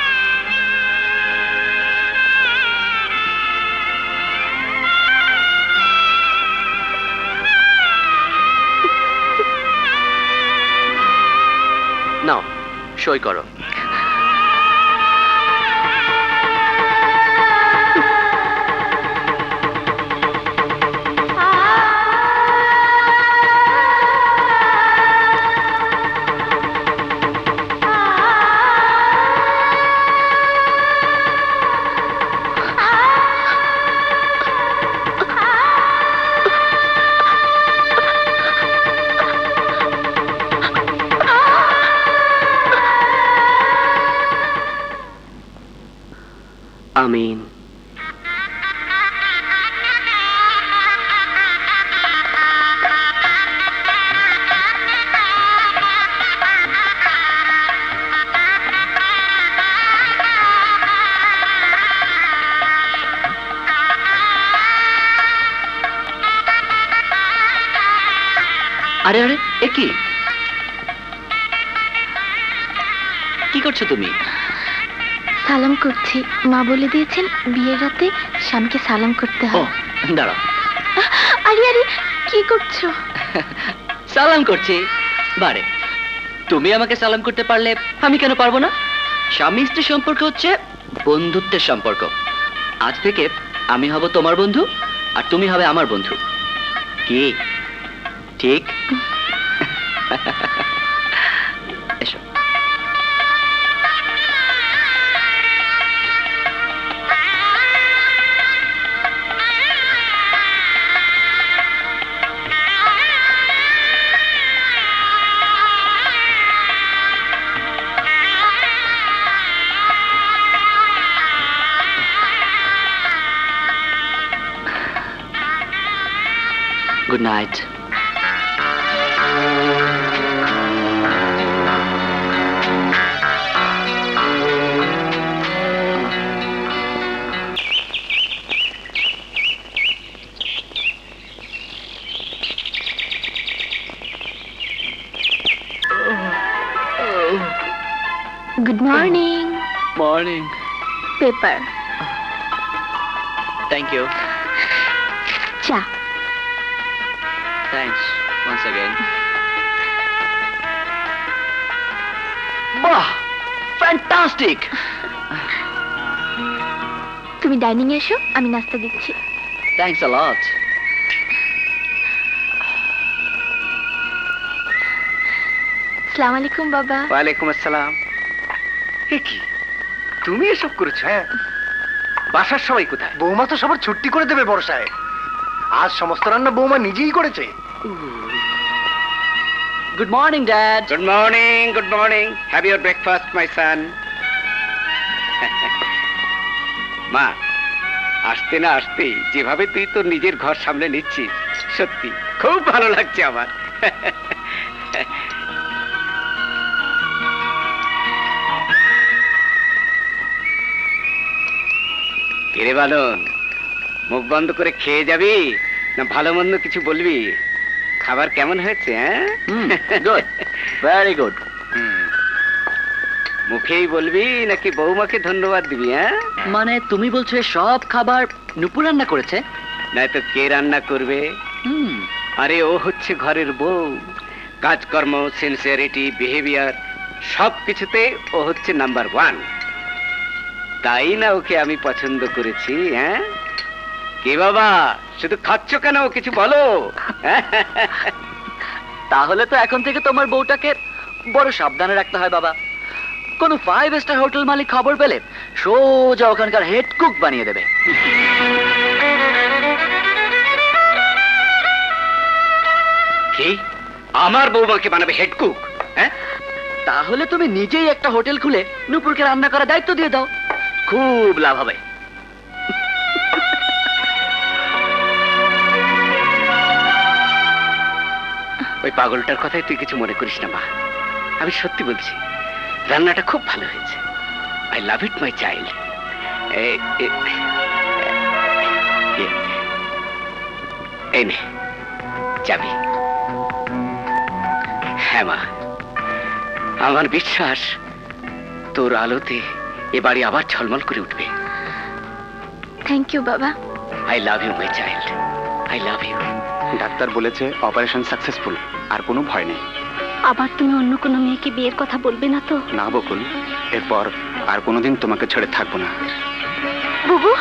নাও, সই করো। আমিন। আরে আরে, এ কি কি করছো তুমি? সালাম করছি। মা বলে দিয়েছেন বিয়ের রাতে স্বামীকে সালাম করতে ও, হয়। দাঁড়াও। আরে আরে, কি করছো? সালাম করছি। বারে, তুমি আমাকে সালাম করতে পারলে আমি কেন পারবো না? স্বামী স্ত্রী সম্পর্ক হচ্ছে বন্ধুত্বের সম্পর্ক। আজ থেকে আমি হব তোমার বন্ধু আর তুমি হবে আমার বন্ধু। কি ঠিক? এসো। Good night. Good morning. Morning. Paper, Thank you. চা। Thanks once again. বাহ, ফ্যান্টাস্টিক। তুমি ডাইনিং এসো, আমি নাস্তা দিচ্ছি। Thanks a lot. আসসালামু আলাইকুম বাবা। ওয়ালাইকুম আসসালাম। এ কি, তুমি এসব করেছো? হ্যাঁ। বাসার সবাই কোথায়? বৌমা তো সবার ছুটি করে দেবে বর্ষায়। আজ সমস্ত রান্না বৌমা নিজেই করেছে। Good morning dad. Good morning, good morning. Have your breakfast my son. মা, আসতে না আসতেই যেভাবে তুই তোর নিজের ঘর সামনে নিচ্ছিস, সত্যি খুব ভালো লাগছে আমার। কিরে বালন, মুখ বন্ধ করে খেয়ে যাবি না ভালো মন্দ কিছু বলবি? খাবার কেমন হয়েছে? হ্যাঁ, গুড, ভেরি গুড। মুখেই বলবি নাকি বৌমাকে ধন্যবাদ দিবি? হ্যাঁ, মানে তুমি বলছো এ সব খাবার নুপুর রান্না করেছে? নয়তো কে রান্না করবে? আরে ও হচ্ছে ঘরের বউ। কাজকর্ম, সিনসিয়ারিটি, বিহেভিয়ার সব কিছুতে ও হচ্ছে নাম্বার 1। তাই না ওকে আমি পছন্দ করেছি? হ্যাঁ, কে বাবা, শুধু খাচ্ছ কেন? কিছু বলো। তাহলে তো এখন থেকে তোমার বউটাকে বড় সাবধানে রাখতে হয় বাবা। কোন 5 স্টার হোটেল মালিক খবর পেলে সোজা ওখানকার হেড কুক বানিয়ে দেবে। কি, আমার বৌমাকে বানাবে হেড কুক? হ্যাঁ, তাহলে তুমি নিজেই একটা হোটেল খুলে নুপুরকে রান্না করার দায়িত্ব দিয়ে দাও, খুব লাভ হবে। ওই পাগলটার কথাই তুই কিছু মনে করিস না মা, আমি সত্যি বলছি, রান্নাটা খুব ভালো হয়েছে। I love it my child. এই নে যাবি। হ্যাঁ মা, আমার বিশ্বাস তোর আলোতে এ বাড়ি আবার ঝলমল করে উঠবে। থ্যাংক ইউ বাবা। I love you my child, I love you. Doctor বলেছে অপারেশন সাকসেসফুল, আর কোনো ভয় নেই। আবার তুমি অন্য কোনো মেয়েকে বিয়ের কথা বলবে না তো? না বকুল, এরপর আর কোনোদিন তোমাকে ছেড়ে থাকবো না। বুবু,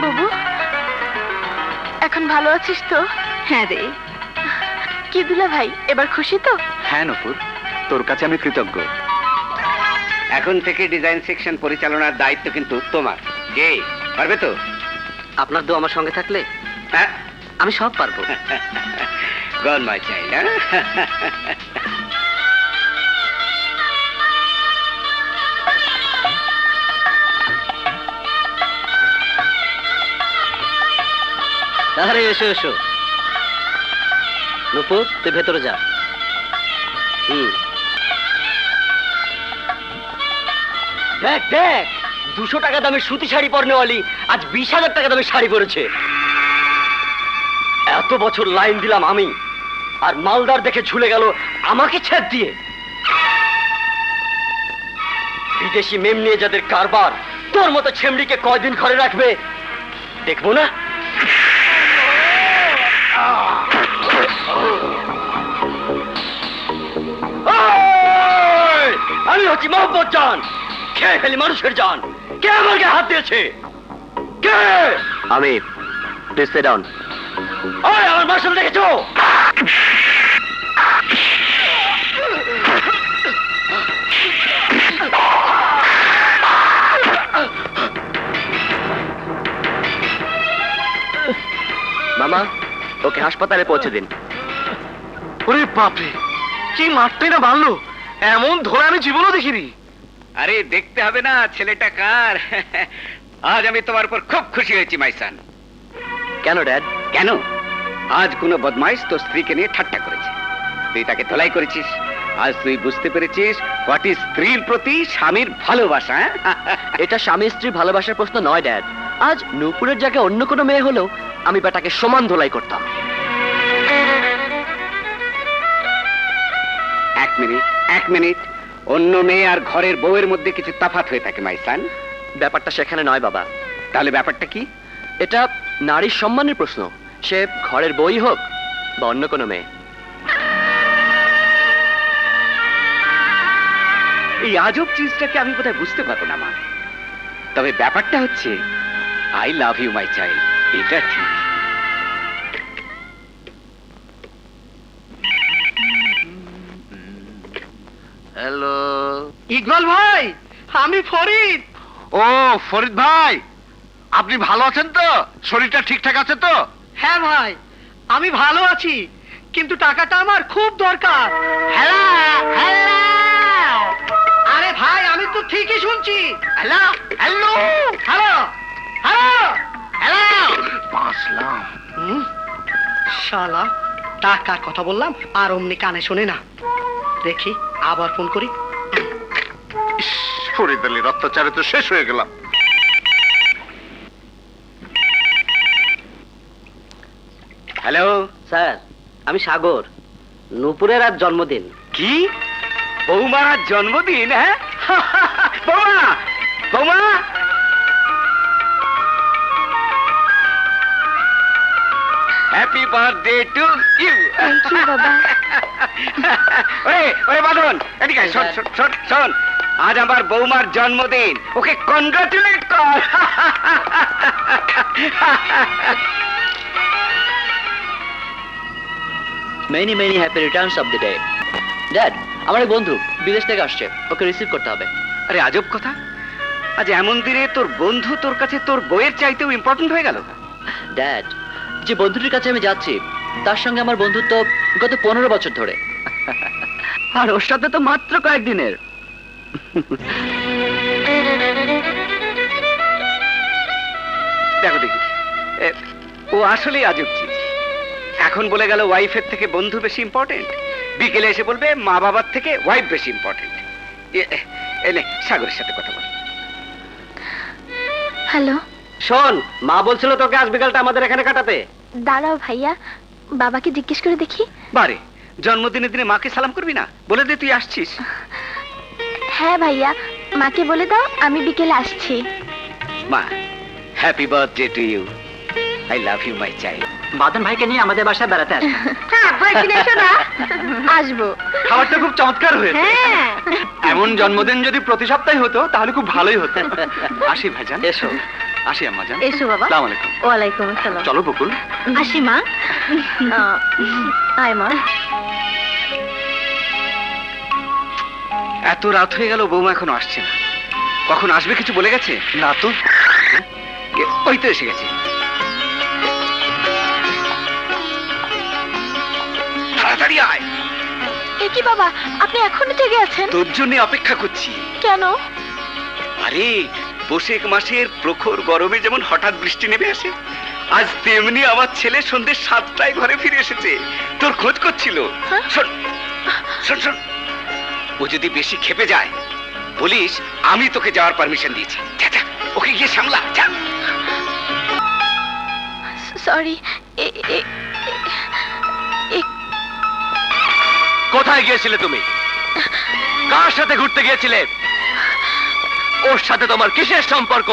বুবু, এখন ভালো আছিস তো? হ্যাঁ রে। কি দুলা ভাই, এবার খুশি তো? হ্যাঁ নপুর, তোর কাছে আমি কৃতজ্ঞ। এখন থেকে ডিজাইন সেকশন পরিচালনার দায়িত্ব কিন্তু তোমার। কে পারবে তো? আপনার দু আমার সঙ্গে থাকলে হ্যাঁ, আমি সব পারবো। God my child. আরে এসো এসো। নুপুর, তুই ভেতরে যা। দেখ দেখ, 200 টাকা দামের সুতি শাড়ি পরনেওয়ালি আজ 20,000 টাকা দামের শাড়ি পরেছে। এত বছর লাইন দিলাম আমি, আর মালদার দেখে ঝুলে গেল আমাকে ছেদ দিয়ে। বিদেশি মেম নিয়ে যাদের কারবার, তোর মতো ছেমড়িকে কয়দিন ঘরে রাখবে দেখবো না। আমি হচ্ছি মোহাম্মদ জান, খেয়ে ফেলি মানুষের জান। কে আমার গায়ে হাত দিয়েছে? কে? আমি। Please sit down. ওই আমার মার্শাল দেখেছো? মামা, ওকে হাসপাতালে পৌঁছে দিন। ওরে বাপরে, কি মারটাই না মারলো! এমন ধরে আমি জীবনও দেখিনি। আরে দেখতে হবে না ছেলেটা কার। আজ আমি তোমার উপর খুব খুশি হয়েছি মাইসান। কেন ড্যাড? কেন? আজ কোনো বদমাইশ তোর স্ত্রীকে নিয়ে ঠাট্টা করেছে, তুই তাকে ধলাই করেছিস। আজ তুই বুঝতে পেরেছিস হোয়াট ইজ স্ত্রীর প্রতি স্বামীর ভালোবাসা। এটা স্বামী স্ত্রী ভালোবাসার প্রশ্ন নয় ড্যাড। আজ নূপুরের জায়গায় অন্য কোনো মেয়ে হলেও আমি বেটাকে সমান ধোলাই করতাম। এক মিনিট। অন্য মেয়ে আর ঘরের বউয়ের মধ্যে কিছু তফাৎ হয়ে থাকে মাইসান। ব্যাপারটা সেখানে নয় বাবা। তাহলে ব্যাপারটা কি? এটা নারীর সম্মানের প্রশ্ন, সে ঘরের বই হোক বা অন্য কোনো মেয়ে। এই আজব চিজটাকে আমি বোধহয় বুঝতে পারবো না মা। তবে ব্যাপারটা হচ্ছে I love you my child, এটা ঠিক। হ্যালো ইকবাল ভাই, আমি ফরিদ। ও ফরিদ ভাই, আপনি ভালো আছেন তো? শরীরটা ঠিকঠাক আছে তো? হ্যাঁ ভাই, আমি ভালো আছি, কিন্তু টাকাটা আমার খুব দরকার। হ্যালো হ্যালো, আরে ভাই আমি তো ঠিকই শুনছি। Hello hello hello hello hello. বাঁচলাম। শালা, টাকার কথা বললাম আর অমনি কানে শোনে না। দেখি আবার ফোন করি। ফরিদ আলীর অত্যাচারে তো শেষ হয়ে গেলাম। হ্যালো স্যার, আমি সাগর। নূপুরের আজ জন্মদিন। কি? বৌমার আজ জন্মদিন? হ্যাঁ বৌমা, বৌমা। Happy birthday to you. Thank you বাবা। ওরে ওরে বাদন, এদিকে আয়, শোন শোন শোন শোন, আজ আমার বৌমার জন্মদিন, ওকে কনগ্রাচুলেট কর। Many many happy Returns of the day. Dad, আমার এক বন্ধু বিদেশ থেকে আসছে, ওকে রিসিভ করতে হবে। আরে আজব কথা, আজ এমন দিনে তোর বন্ধু তোর কাছে তোর বইয়ের চাইতেও ইম্পর্টেন্ট হয়ে গেল। ড্যাড, যে বন্ধুটির কাছে আমি যাচ্ছি তার সঙ্গে আমার বন্ধুত্ব গত 15 বছর ধরে, আর ওর সাথে তো মাত্র কয়েকদিনের। দেখো দেখি, ও আসলেই আজব চিজ। এখন বলে গেল ওয়াইফের থেকে বন্ধু বেশি ইম্পর্টেন্ট, বিকেলে এসে বলবে মা বাবার থেকে ওয়াইফ বেশি ইম্পর্টেন্ট। এনে সাগরের সাথে কথা বল। হ্যালো। শোন, মা বলছিল তোকে আজ বিকালটা আমাদের এখানে কাটাতে। দাঁড়াও ভাইয়া, বাবাকে জিজ্ঞেস করে দেখি। বারে, জন্মদিনের দিনে মাকে সালাম করবি না? বলে দে তুই আসছিস। হ্যাঁ ভাইয়া, মাকে বলে দাও আমি বিকেলে আসছি। মা, happy birthday to you, I love you my child. Badan ভাইকে নিয়ে আমাদের বাসায় বেড়াতে আসবে। হ্যাঁ ভাই, কিনে এসো না। আসবো। খাবারটা খুব চমৎকার হয়েছে। হ্যাঁ। এমন জন্মদিন যদি প্রতি সপ্তাহে হতো তাহলে খুব ভালোই হতো। আসি ভাইজান। এসো। আসি আম্মাজান। এসো বাবা। আসসালামু আলাইকুম। ওয়ালাইকুম আসসালাম। চলো বকুল। আসি মা। আয় মা। এত রাত হয়ে গেল, বৌমা এখনো আসছে না। কখন আসবে কিছু বলে গেছে? না তো। ওই তো এসে গেছে। তাড়াতাড়ি আয়। এ কি বাবা, আপনি এখনো জেগে আছেন? তোর জন্য অপেক্ষা করছি। কেন? আরে, বৈশাখ মাসের প্রখর গরমে যেমন হঠাৎ বৃষ্টি নেমে আসে, আজ তেমনি আমার ছেলে সন্ধ্যে 7টায় ঘরে ফিরে এসেছে, তোর খোঁজ করছিল। হ্যাঁ? শোন শোন শোন, ও যদি বেশি ক্ষেপে যায় বলিস আমি তোকে যাওয়ার পারমিশন দিয়েছি। যা যা, ওকে গিয়ে সামলা, যা। সরি। কোথায় গিয়েছিলে তুমি? কার সাথে ঘুরতে গিয়েছিলে? ওর সাথে তোমার কিসের সম্পর্ক?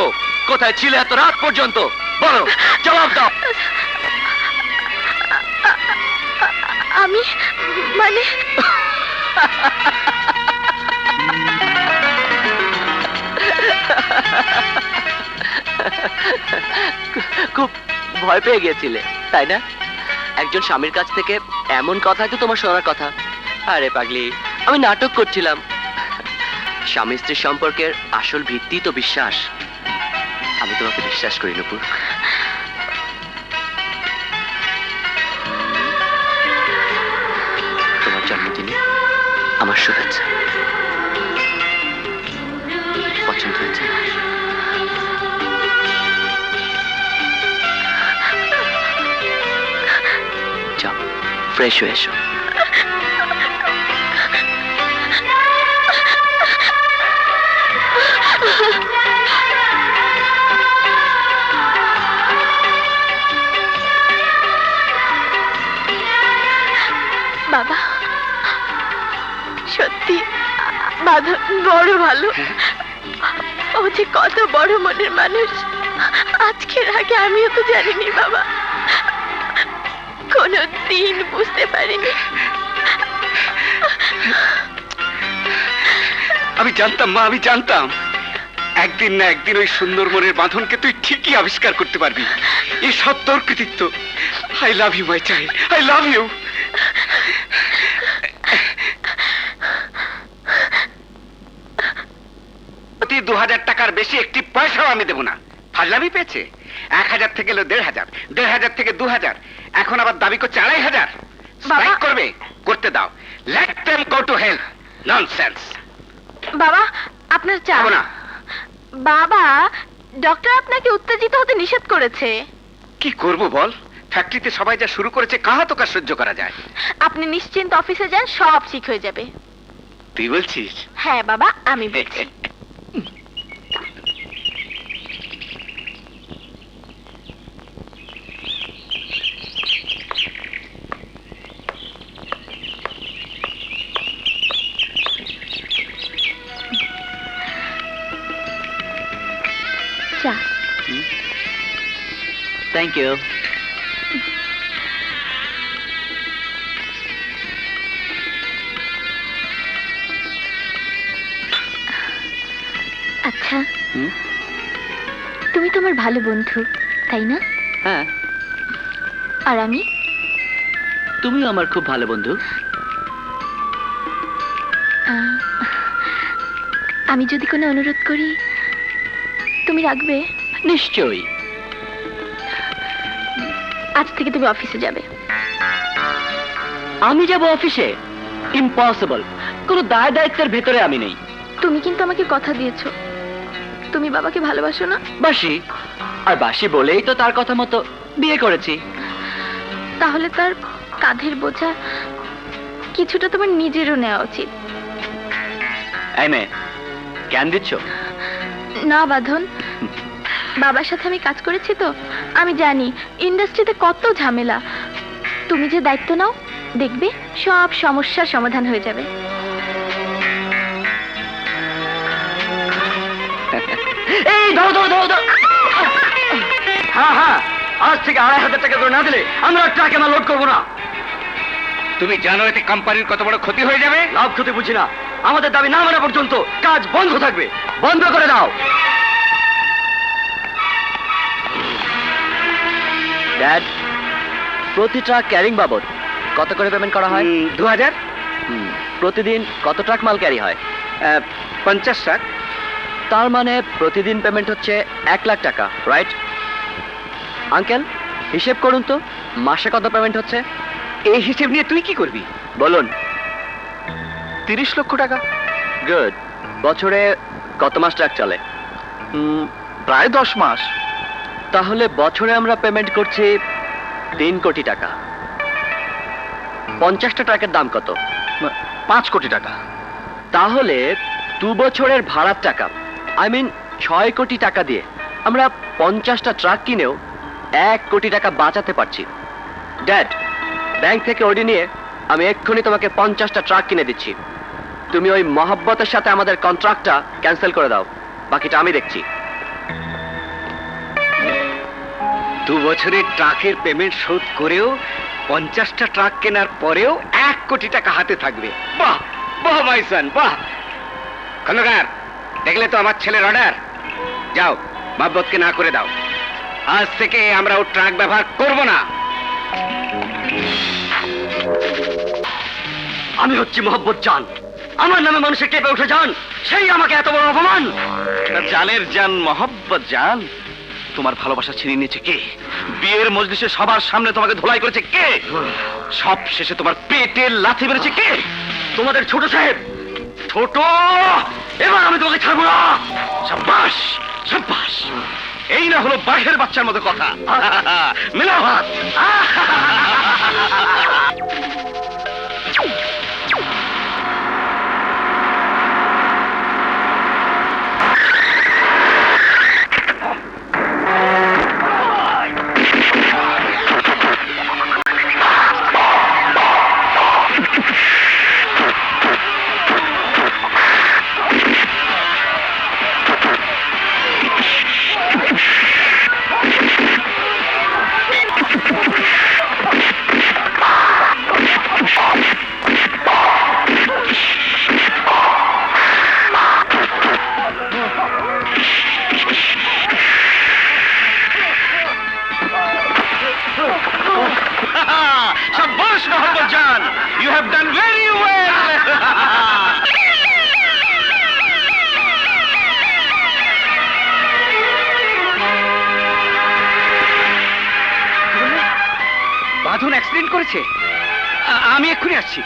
কোথায় ছিলে এত রাত পর্যন্ত? বলো, জবাব দাও। আমি মানে খুব ভয় পেয়ে গিয়েছিলে তাই না? একজন স্বামীর কাছ থেকে এমন কথা তো তোমার শোনার কথা। আরে পাগলি, আমি নাটক করছিলাম। স্বামী স্ত্রীর সম্পর্কের আসল ভিত্তি তো বিশ্বাস। আমি তোমাকে বিশ্বাস করি নুপুর। তোমার জন্মদিনে আমার শুভেচ্ছা। পছন্দ হয়েছে? যাও, ফ্রেশ হয়ে এসো। বাবা, সত্যি বাঁধন বড় ভালো। ও যে কত বড় মনের মানুষ, আজকের আগে আমিও তো জানিনি বাবা, কোনো দিন বুঝতে পারিনি। আমি জানতাম মা, আমি জানতাম একদিন না একদিন ওই সুন্দর মনের বাঁধনকে তুই ঠিকই আবিষ্কার করতে পারবি। এই সব তোর কৃতিত্ব। I love you my child, I love you. কোটি 2000 টাকার বেশি একটি পয়সাও আমি দেবো না। ফাজলামি পেয়েছে? 1000 থেকে এলো 1500, 1500 থেকে 2000, এখন আবার দাবি করছে 2500। স্ট্রাইক করবে, করতে দাও। Let them go to hell. Nonsense. বাবা আপনার চা। খাবো না। বাবা, ডক্টর আপনাকে উত্তেজিত হতে নিষেধ করেছে। কি করব বল? ফ্যাক্টরিতে সবাই যা শুরু করেছে, কাহা তো কাজ সহ্য করা যায়? আপনি নিশ্চিন্ত অফিসে যান, সব ঠিক হয়ে যাবে। তুই বলছিস? হ্যাঁ বাবা, আমি বলছি। চা। Thank you. আচ্ছা, তুমি তোমার ভালো বন্ধু, তাই না? হ্যাঁ, আর আমি? তুমিও আমার খুব ভালো বন্ধু। আমি যদি কোনো অনুরোধ করি, তুমি রাখবে? নিশ্চয়ই। আজ থেকে তুমি অফিসে যাবে। আমি যাব অফিসে? ইম্পসিবল। কোনো দায় দায়িত্বের ভেতরে আমি নেই। তুমি কিন্তু আমাকে কথা দিয়েছো, তুমি বাবাকে ভালোবাসো না? বাসি, আর বাসি বলেই তো তার কথা মতো বিয়ে করেছি। তাহলে তার কাঁধের বোঝা কিছুটা তোমার নিজেরও নেওয়া উচিত। এই মেয়ে, জ্ঞান দিচ্ছ? না বাঁধন, বাবার সাথে আমি কাজ করেছি তো, আমি জানি ইন্ডাস্ট্রিতে কত ঝামেলা। তুমি যে দায়িত্ব নাও, দেখবে সব সমস্যার সমাধান হয়ে যাবে। এই ধরো ধরো ধরো ধরো। হ্যাঁ হ্যাঁ, আজ থেকে 2500 টাকা করে না দিলে আমরা ট্রাকে মাল লোড করবো না। তুমি জানো এতে কোম্পানির কত বড় ক্ষতি হয়ে যাবে? লাভ ক্ষতি বুঝি না, আমাদের দাবি না মানা পর্যন্ত কাজ বন্ধ থাকবে। বন্ধ করে দাও। ড্যাড, প্রতি ট্রাক ক্যারিং বাবদ কত করে পেমেন্ট করা হয়? 2000। প্রতিদিন কত ট্রাক মাল ক্যারি হয়? 50 ট্রাক। তার মানে প্রতিদিন পেমেন্ট হচ্ছে 1 লাখ টাকা, রাইট? আঙ্কেল, হিসেব করুন তো, মাসে কত পেমেন্ট হচ্ছে? এই হিসেব নিয়ে তুই কি করবি? বলুন। 30 লক্ষ টাকা। গুড। বছরে কত মাস ট্রাক চলে? প্রায় 10 মাস। তাহলে বছরে আমরা পেমেন্ট করছি 3 কোটি টাকা। 50টা ট্রাকের দাম কত? 5 কোটি টাকা। তাহলে 2 বছরের ভাড়ার টাকা, আই মিন 6 কোটি টাকা দিয়ে আমরা 50টা ট্রাক কিনেও 1 কোটি টাকা বাঁচাতে পারছি। ড্যাড, ব্যাংক থেকে ওডি নিয়ে আমি এক্ষুনি তোমাকে 50টা ট্রাক কিনে দিচ্ছি। তুমি ওই মহব্বতের সাথে আমাদের কন্ট্রাক্টটা ক্যান্সেল করে দাও, বাকিটা আমি দেখছি। 2 বছরের ট্রাকের পেমেন্ট শোধ করেও 50টা ট্রাক কেনার পরেও 1 কোটি টাকা হাতে থাকবে। বাহ বাহ মাই সন, বাহ। খন্দকার, দেখলে তো আমার ছেলের অর্ডার। যাও, মহব্বতকে না করে দাও। আজ থেকে আমরা ও ট্রাক ব্যবহার করব না। আমি হচ্ছি মোহব্বত জান, আমার নামে মানুষের কেঁপে উঠে যান, সেই আমাকে এত বড় অপমান। জানের জান মহব্বত জান, তোমার ভালোবাসা ছিনিয়ে নিয়েছে কে? বিয়ের মজলিসে সবার সামনে তোমাকে ধোলাই করেছে কে? সব শেষে তোমার পেটে লাথি মেরেছে কে? তোমাদের ছোট সাহেব। ছোট, এবার আমি তোমাকে ছাড়বো না। সাব্বাস সাব্বাস, এই না হলো বাঘের বাচ্চার মতো কথা। মেলা হাত। বাঁধন অ্যাক্সিডেন্ট করেছে? আমি এক্ষুনি আসছি।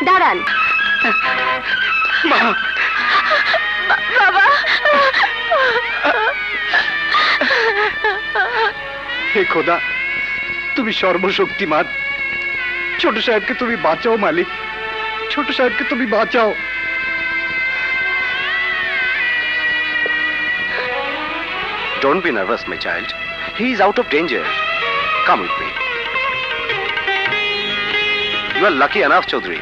দাঁড়ান। মা, বাবা, হে খোদা, তুমি সর্বশক্তিমান। ছোট সাহেবকে তুমি বাঁচাও মালিক, ছোট সাহেবকে তুমি বাঁচাও। Don't be nervous, my child. He is out of danger. Come with me. You are lucky enough, Chowdhury.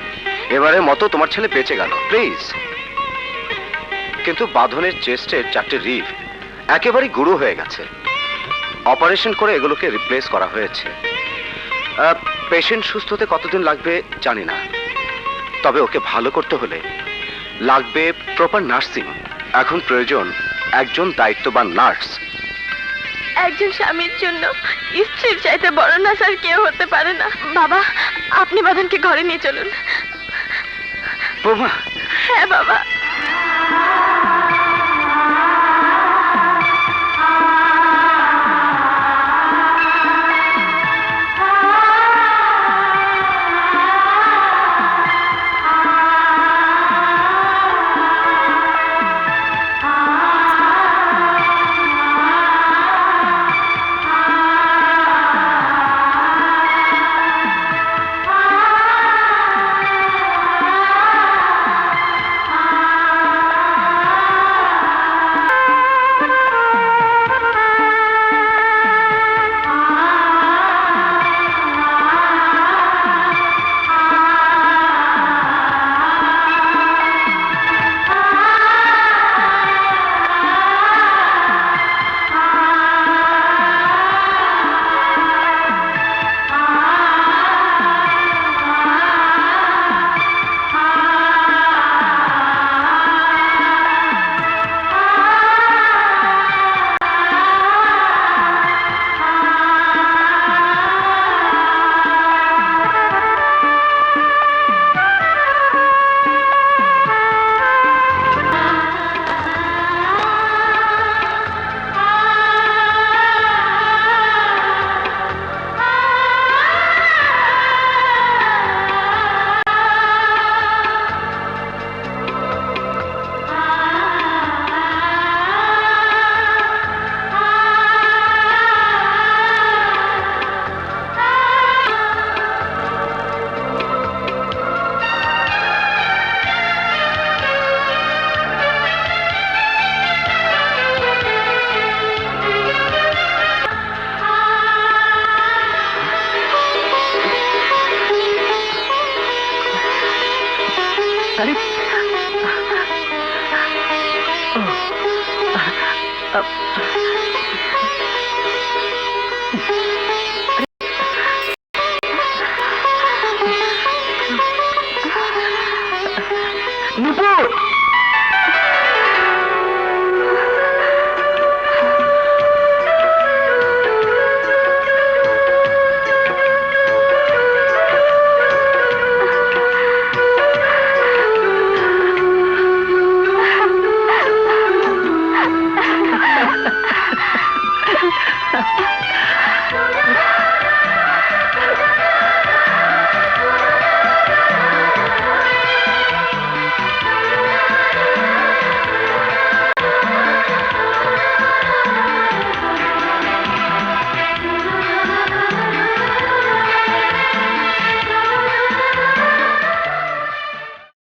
এবারে মতো তোমার ছেলে বেঁচে গেল। প্লিজ। কিন্তু বাঁধনের চেস্টের 4টে রিব একেবারে গুঁড়ো হয়ে গেছে। অপারেশন করে এগুলোকে রিপ্লেস করা হয়েছে। পেশেন্ট সুস্থ হতে কতদিন লাগবে জানি না, তবে ওকে ভালো করতে হলে লাগবে প্রপার নার্সিং। এখন প্রয়োজন একজন দায়িত্ববান নার্স। একজন স্বামীর জন্য স্ত্রীর চাইতে বড় না স্যার কেউ হতে পারে না। বাবা, আপনি বাঁধনকে ঘরে নিয়ে চলুন। বৌমা, হ্যাঁ বাবা।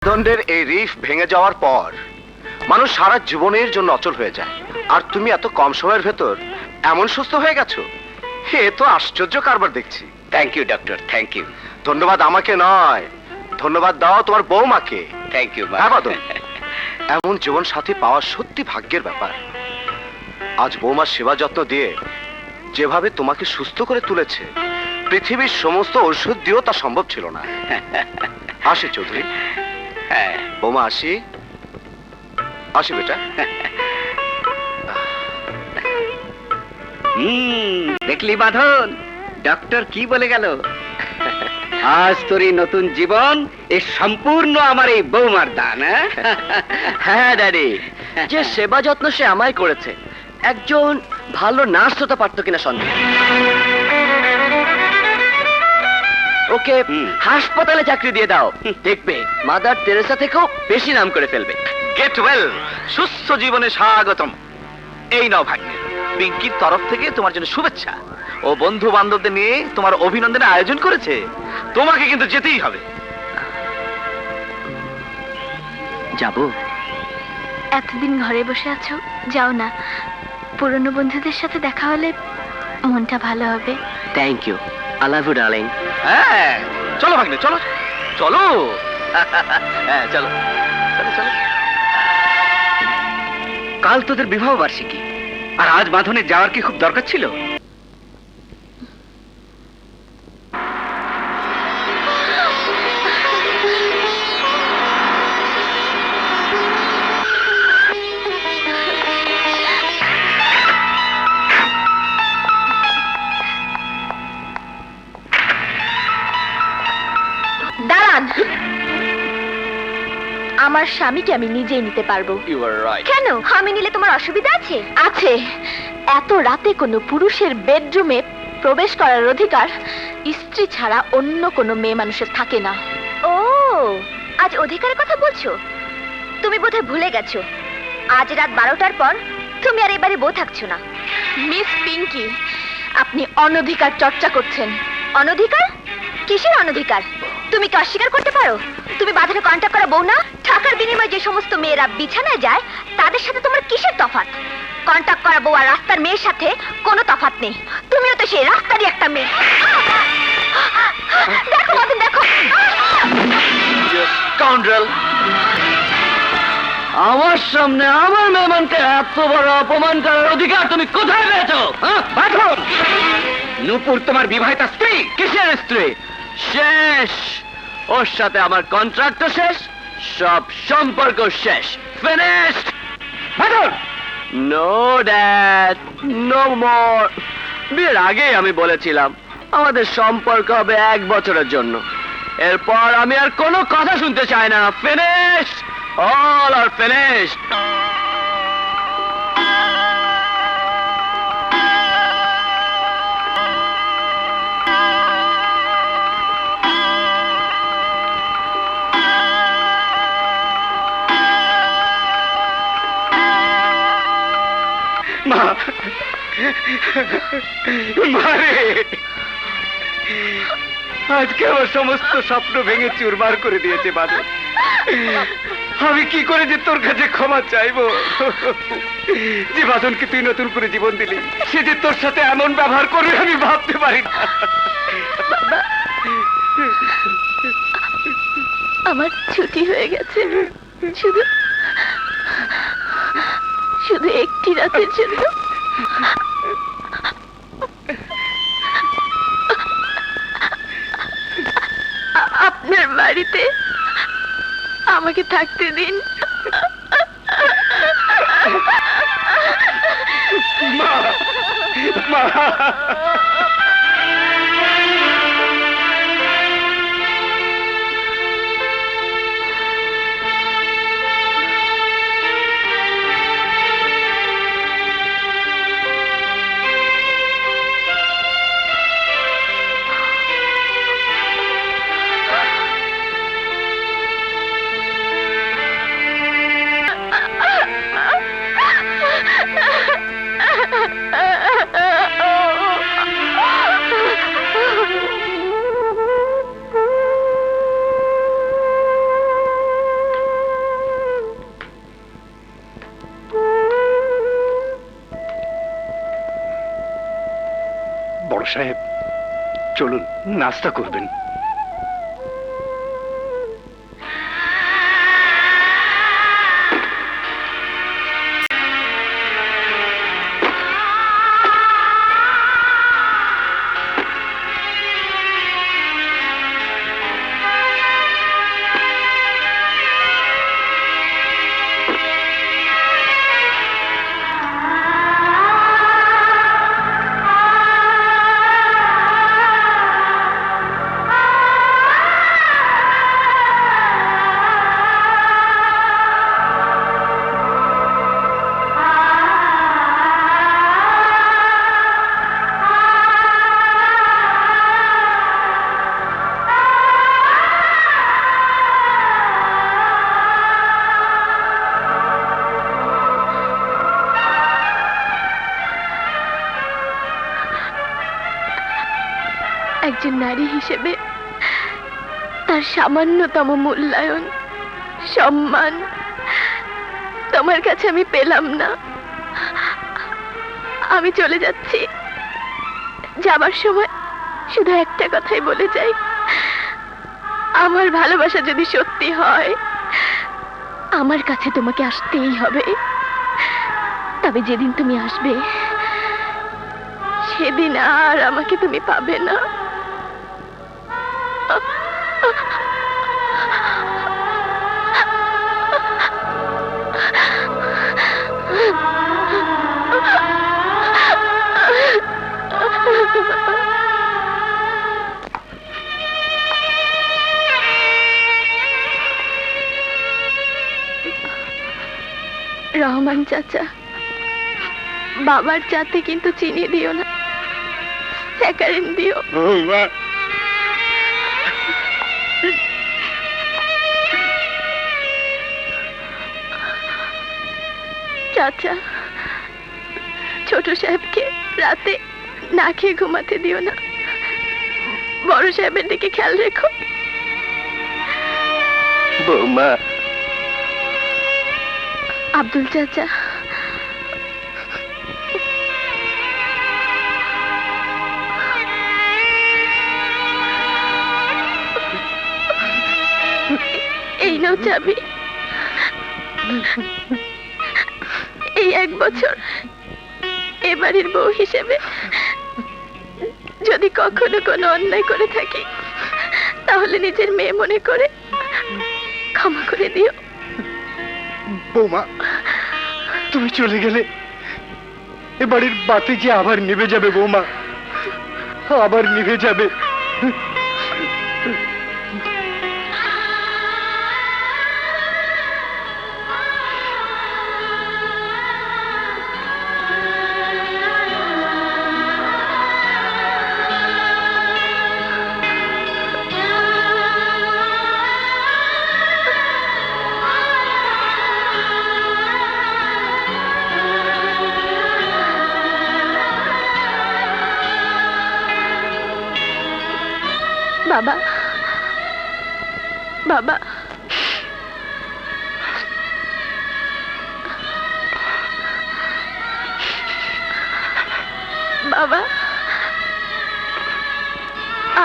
দণ্ডের এই রিফ ভেঙে যাওয়ার পর মানুষ সারা জীবনের জন্য অচল হয়ে যায়, আর তুমি এত কম সময়ের ভেতর এমন সুস্থ হয়ে গেছো। এ তো আশ্চর্য কারবার দেখছি। Thank you doctor, thank you. ধন্যবাদ আমাকে নয়, ধন্যবাদ দাও তোমার বৌমাকে। Thank you. হ্যাঁ বাদন, এমন জীবন সাথী পাওয়া সত্যি ভাগ্যের ব্যাপার। আজ বৌমার সেবা যত্ন দিয়ে যেভাবে তোমাকে সুস্থ করে তুলেছে, পৃথিবীর সমস্ত ঔষধ দিয়েও তা সম্ভব ছিল না। আসি চৌধুরী। হ্যাঁ বৌমা, আসি আসি বেটা। দেখলি বাঁধন, ডক্টর কি বলে গেল? আজ তোর এই নতুন জীবন এ সম্পূর্ণ আমার এই বৌমার দান। হ্যাঁ ড্যাডি, যে সেবা যত্ন সে আমায় করেছে, একজন ভালো নার্স হতে পারতো কিনা সন্দেহ। ওকে হাসপাতালে চাকরি দিয়ে দাও, দেখবে মাদার তেরেসা থেকেও বেশি নাম করে ফেলবে। গেট ওয়েল, সুস্থ জীবনে স্বাগতম। এই নাও ভাগ্নে, পিঙ্কির তরফ থেকে তোমার জন্য শুভেচ্ছা। ও বন্ধু বান্ধবদের নিয়ে তোমার অভিনন্দনের আয়োজন করেছে, তোমাকে কিন্তু যেতেই হবে। যাবো? এতদিন ঘরে বসে আছো, যাও না। পুরনো বন্ধুদের সাথে দেখা হলে মনটা ভালো হবে। Thank you, I love you darling. হ্যাঁ চলো ভাগ্নে, চলো চলো। হ্যাঁ চলো চলো চলো। কাল তোদের বিবাহ বার্ষিকী, আর আজ বাঁধনের যাওয়ার কি খুব দরকার ছিল? দাঁড়ান, আমার স্বামীকে আমি নিজেই নিতে পারবো। You are right. কেন, আমি নিলে তোমার অসুবিধা আছে? আছে। এত রাতে কোনো পুরুষের বেডরুমে প্রবেশ করার অধিকার স্ত্রী ছাড়া অন্য কোনো মেয়ে মানুষের থাকে না। ও, আজ অধিকারের কথা বলছো? তুমি বোধহয় ভুলে গেছো, আজ রাত 12টার পর তুমি আর এবারে বউ থাকছো না। মিস পিঙ্কি, আপনি অনধিকার চর্চা করছেন। অনধিকার? কিসের অনধিকার? তুমি কি অস্বীকার করতে পারো তুমি বাঁধনে কন্ট্যাক্ট করা বউ না? টাকার বিনিময়ে যে সমস্ত মেয়েরা বিছানায় যায় তাদের সাথে তোমার কিসের তফাৎ? কন্ট্যাক্ট করা বউ আর রাস্তার মেয়ের সাথে কোনো তফাৎ নেই। তুমিও তো সেই রাস্তারই একটা মেয়ে। দেখো বাঁধন, দেখো। স্কাউন্ড্রেল, আমার সামনে আমার মেহমানকে এত বড় অপমান করার অধিকার তুমি কোথায় পেয়েছো? বাঁধন, নূপুর তোমার বিবাহিতা স্ত্রী। কিসের স্ত্রী? শেষ, ওর সাথে আমার কন্ট্রাক্ট শেষ, সব সম্পর্ক শেষ, ফিনিশড। বাঁধন, নো ড্যাড, নো মোর। বিয়ের আগেই আমি বলেছিলাম আমাদের সম্পর্ক হবে 1 বছরের জন্য, এরপর আমি আর কোনো কথা শুনতে চাই না। ফিনিশড, অল আর ফিনিশড। মারে, আজকে আমার সমস্ত স্বপ্ন ভেঙে চুরমার করে দিয়েছে বাদল। আমি কি করে যে তোর কাছে ক্ষমা চাইবো? যে বাদলকে তুই নতুন করে জীবন দিলি, সে যে তোর সাথে এমন ব্যবহার করবে আমি ভাবতে পারি না। আমার ছুটি হয়ে গেছে, শুধু শুধু একটি রাতের জন্য। আপনার বাড়িতে আমাকে থাকতে দিন। মা, মা। বড় সাহেব, চলুন নাস্তা করবেন। একজন নারী হিসেবে তার সামান্যতম মূল্যায়ন, সম্মান তোমার কাছে আমি পেলাম না। আমি চলে যাচ্ছি। যাবার সময় শুধু একটা কথাই বলে যাই, আমার ভালোবাসা যদি সত্যি হয় আমার কাছে তোমাকে আসতেই হবে। তবে যেদিন তুমি আসবে সেদিন আর আমাকে তুমি পাবে না। রহমান চাচা, বাবার চাতে কিন্তু চিনি দিও না, স্যাকারিন দিও। চাচা, ছোট সাহেবকে রাতে না খেয়ে ঘুমাতে দিও না, বড় সাহেবের দিকে খেয়াল রেখো। বৌমা। আব্দুল চাচা, এই নাও চাবি। এই 1 বছর এ বাড়ির বউ হিসেবে যদি কখনো কোনো অন্যায় করে থাকি তাহলে নিজের মেয়ে মনে করে ক্ষমা করে দিও। বৌমা, তুমি চলে গেলে এ বাড়ির বাতি যে আবার নিভে যাবে বৌমা, আবার নিভে যাবে। বাবা, বাবা, বাবা,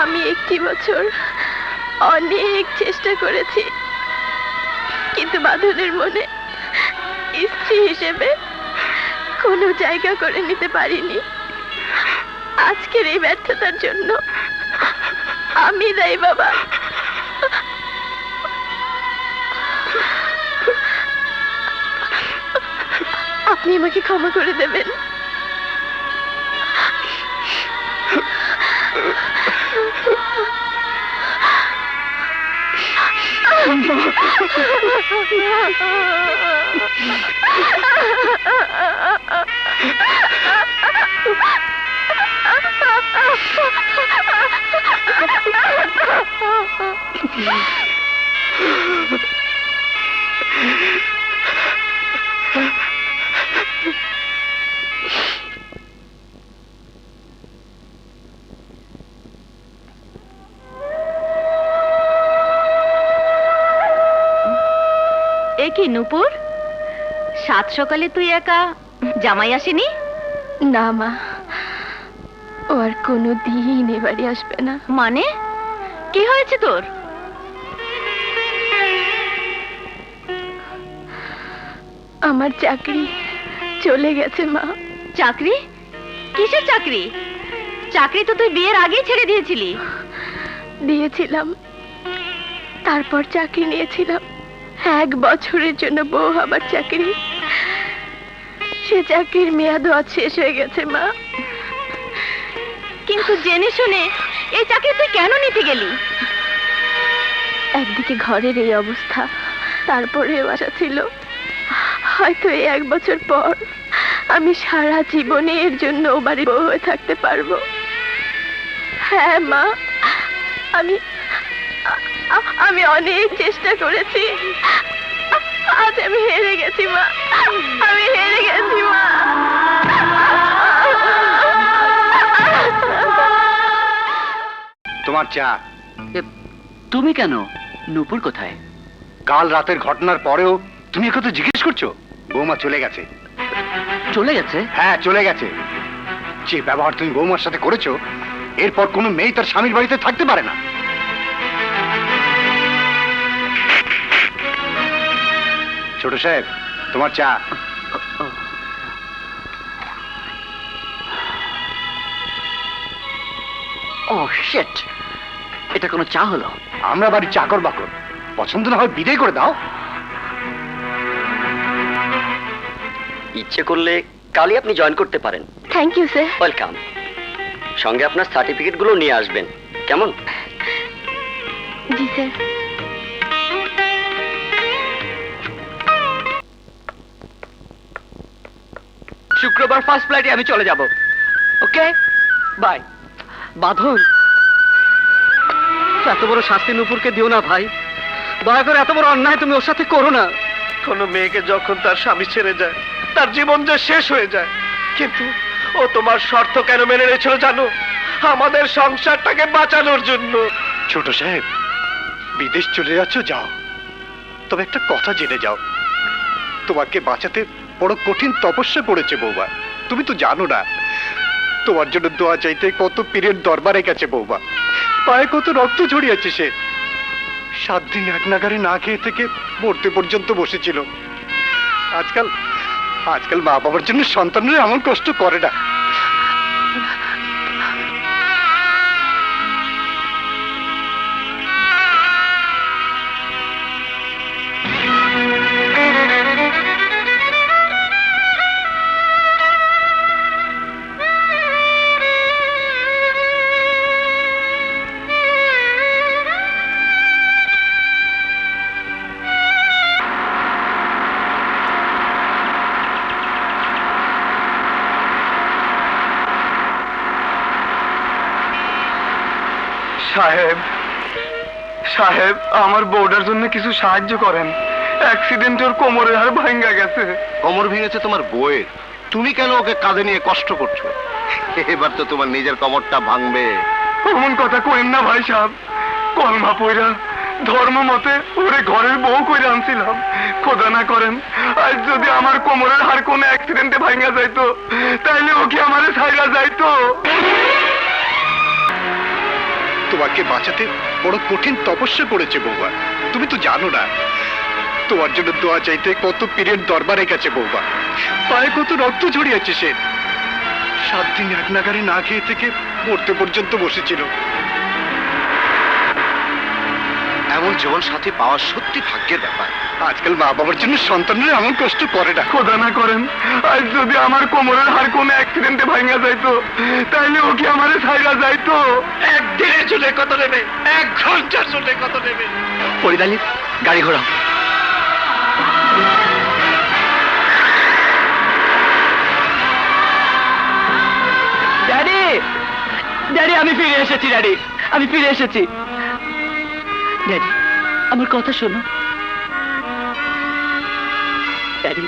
আমি 1 বছর অনেক চেষ্টা করেছি, কিন্তু বাঁধনের মনে স্ত্রী হিসেবে কোনো জায়গা করে নিতে পারিনি। আজকের এই ব্যর্থতার জন্য আমি দায়ী বাবা। আপনি আমাকে ক্ষমা করে দেবেন। এ কি নূপুর, সাত সকালে তুই একা? জামাই আসেনি? না মা, ও আর কোনোদিন এ বাড়ি আসবে না। মানে কি হয়েছে তোর? আমার চাকরি চলে গেছে মা। চাকরি? কিসের চাকরি? চাকরি তো তুই বিয়ের আগেই ছেড়ে দিয়েছিলি। দিয়েছিলাম, তারপর চাকরি নিয়েছিলাম 1 বছরের জন্য বউ হবার চাকরি। সে চাকরির মেয়াদও আজ শেষ হয়ে গেছে মা। কিন্তু জেনে শুনে এই চাকরি তুই কেন নিতে গেলি? একদিকে ঘরের এই অবস্থা, তারপরেও আশা ছিল হয়তো এই 1 বছর পর আমি সারা জীবনে এর জন্য ও বাড়ির বউ হয়ে থাকতে পারবো। হ্যাঁ মা, আমি অনেক চেষ্টা করেছি, আজ আমি হেরে গেছি মা, আমি হেরে গেছি মা। তোমার চা। তুমি কেন? নূপুর কোথায়? কাল রাতের ঘটনার পরেও তুমি একথা জিজ্ঞেস করছো? বৌমা চলে গেছে। চলে গেছে? হ্যাঁ, চলে গেছে। যে ব্যবহার তুমি বৌমার সাথে করেছো, এরপর কোনো মেয়ে তার স্বামীর বাড়িতে থাকতে পারে না। ছোট সাহেব, তোমার চা। ও শিট, এটা কোনো চা হলো? আমরা বাড়ির চাকর বাকর, পছন্দ না হয় বিদায় করে দাও। ইচ্ছে করলে কালই আপনি জয়েন করতে পারেন। Thank you sir. ওয়েলকাম। সঙ্গে আপনার সার্টিফিকেটগুলো নিয়ে আসবেন, কেমন? জি স্যার। শুক্রবার ফার্স্ট ফ্লাইটে আমি চলে যাব। ওকে, বাই। বাঁধন, এত বড় শাস্তি নূপুরকে দিও না ভাই। দয়া করে এত বড় অন্যায় তুমি ওর সাথে করো না। কোনো মেয়েকে যখন তার স্বামী ছেড়ে যায়, তার জীবন যে শেষ হয়ে যায়, কিন্তু ও তোমার শর্ত কেন মেনে নিয়েছিল জানো? আমাদের সংসারটাকে বাঁচানোর জন্য। ছোট সাহেব, বিদেশ চলে যাচ্ছ, যাও, তবে একটা কথা জেনে যাও, তোমাকে বাঁচাতে বড় কঠিন তপস্যা করেছে বৌমা। তুমি তো জানো না, তোমার জন্য দোয়া চাইতে কত পীরের দরবারে গেছে বৌমা, পায়ে কত রক্ত ঝরিয়েছে সে। 7 দিন এক নাগারে না খেয়ে থেকে মরতে পর্যন্ত বসেছিল। আজকাল মা বাবার জন্য সন্তানরা এমন কষ্ট করে না। সাহেব, সাহেব, আমার বউটার জন্য কিছু সাহায্য করেন। অ্যাক্সিডেন্টে ওর কোমরের হাড় ভাঙ্গা গেছে। কোমর ভেঙেছে তোমার বউয়ের, তুমি কেন ওকে কাঁধে নিয়ে কষ্ট করছো? এবার তো তোমার নিজের কোমরটা ভাঙবে। অমন কথা কইন না ভাই সাহেব। কলমা পইরা ধর্ম মতে ওরে ঘরের বউ কইরা আনছিলাম। খোদা না করেন আজ যদি আমার কোমরের হাড় কোনো অ্যাক্সিডেন্টে ভাঙ্গা যাইতো, তাইলে ও কি আমারে ছাইরা যাইতো? তোমাকে বাঁচাতে বড় কঠিন তপস্যা করেছে বৌমা, তুমি তো জানো না। তোমার জন্য দোয়া চাইতে কত পীরের দরবারে গেছে বৌমা, পায়ে কত রক্ত ঝরিয়েছে সে। 7 দিন এক নাগারে না খেয়ে থেকে মরতে পর্যন্ত বসেছিল। এমন জীবন সাথী পাওয়া সত্যি ভাগ্যের ব্যাপার। আজকাল মা বাবার জন্য সন্তানরা এমন কষ্ট করে না। খোদা না করেন আজ যদি আমার কোমরের হাড় কোনো অ্যাক্সিডেন্টে ভাঙা যাইতো, তাইলে ও কি আমারে ছাইরা যাইতো? একদিনের চলে কত নেবে, 1 ঘন্টার চলে কত নেবে? পরিদালি, গাড়ি ঘোড়াও। ড্যাডি, ড্যাডি, আমি ফিরে এসেছি। ড্যাডি, আমি ফিরে এসেছি। ড্যাডি, আমার কথা শোনো। ড্যাডি,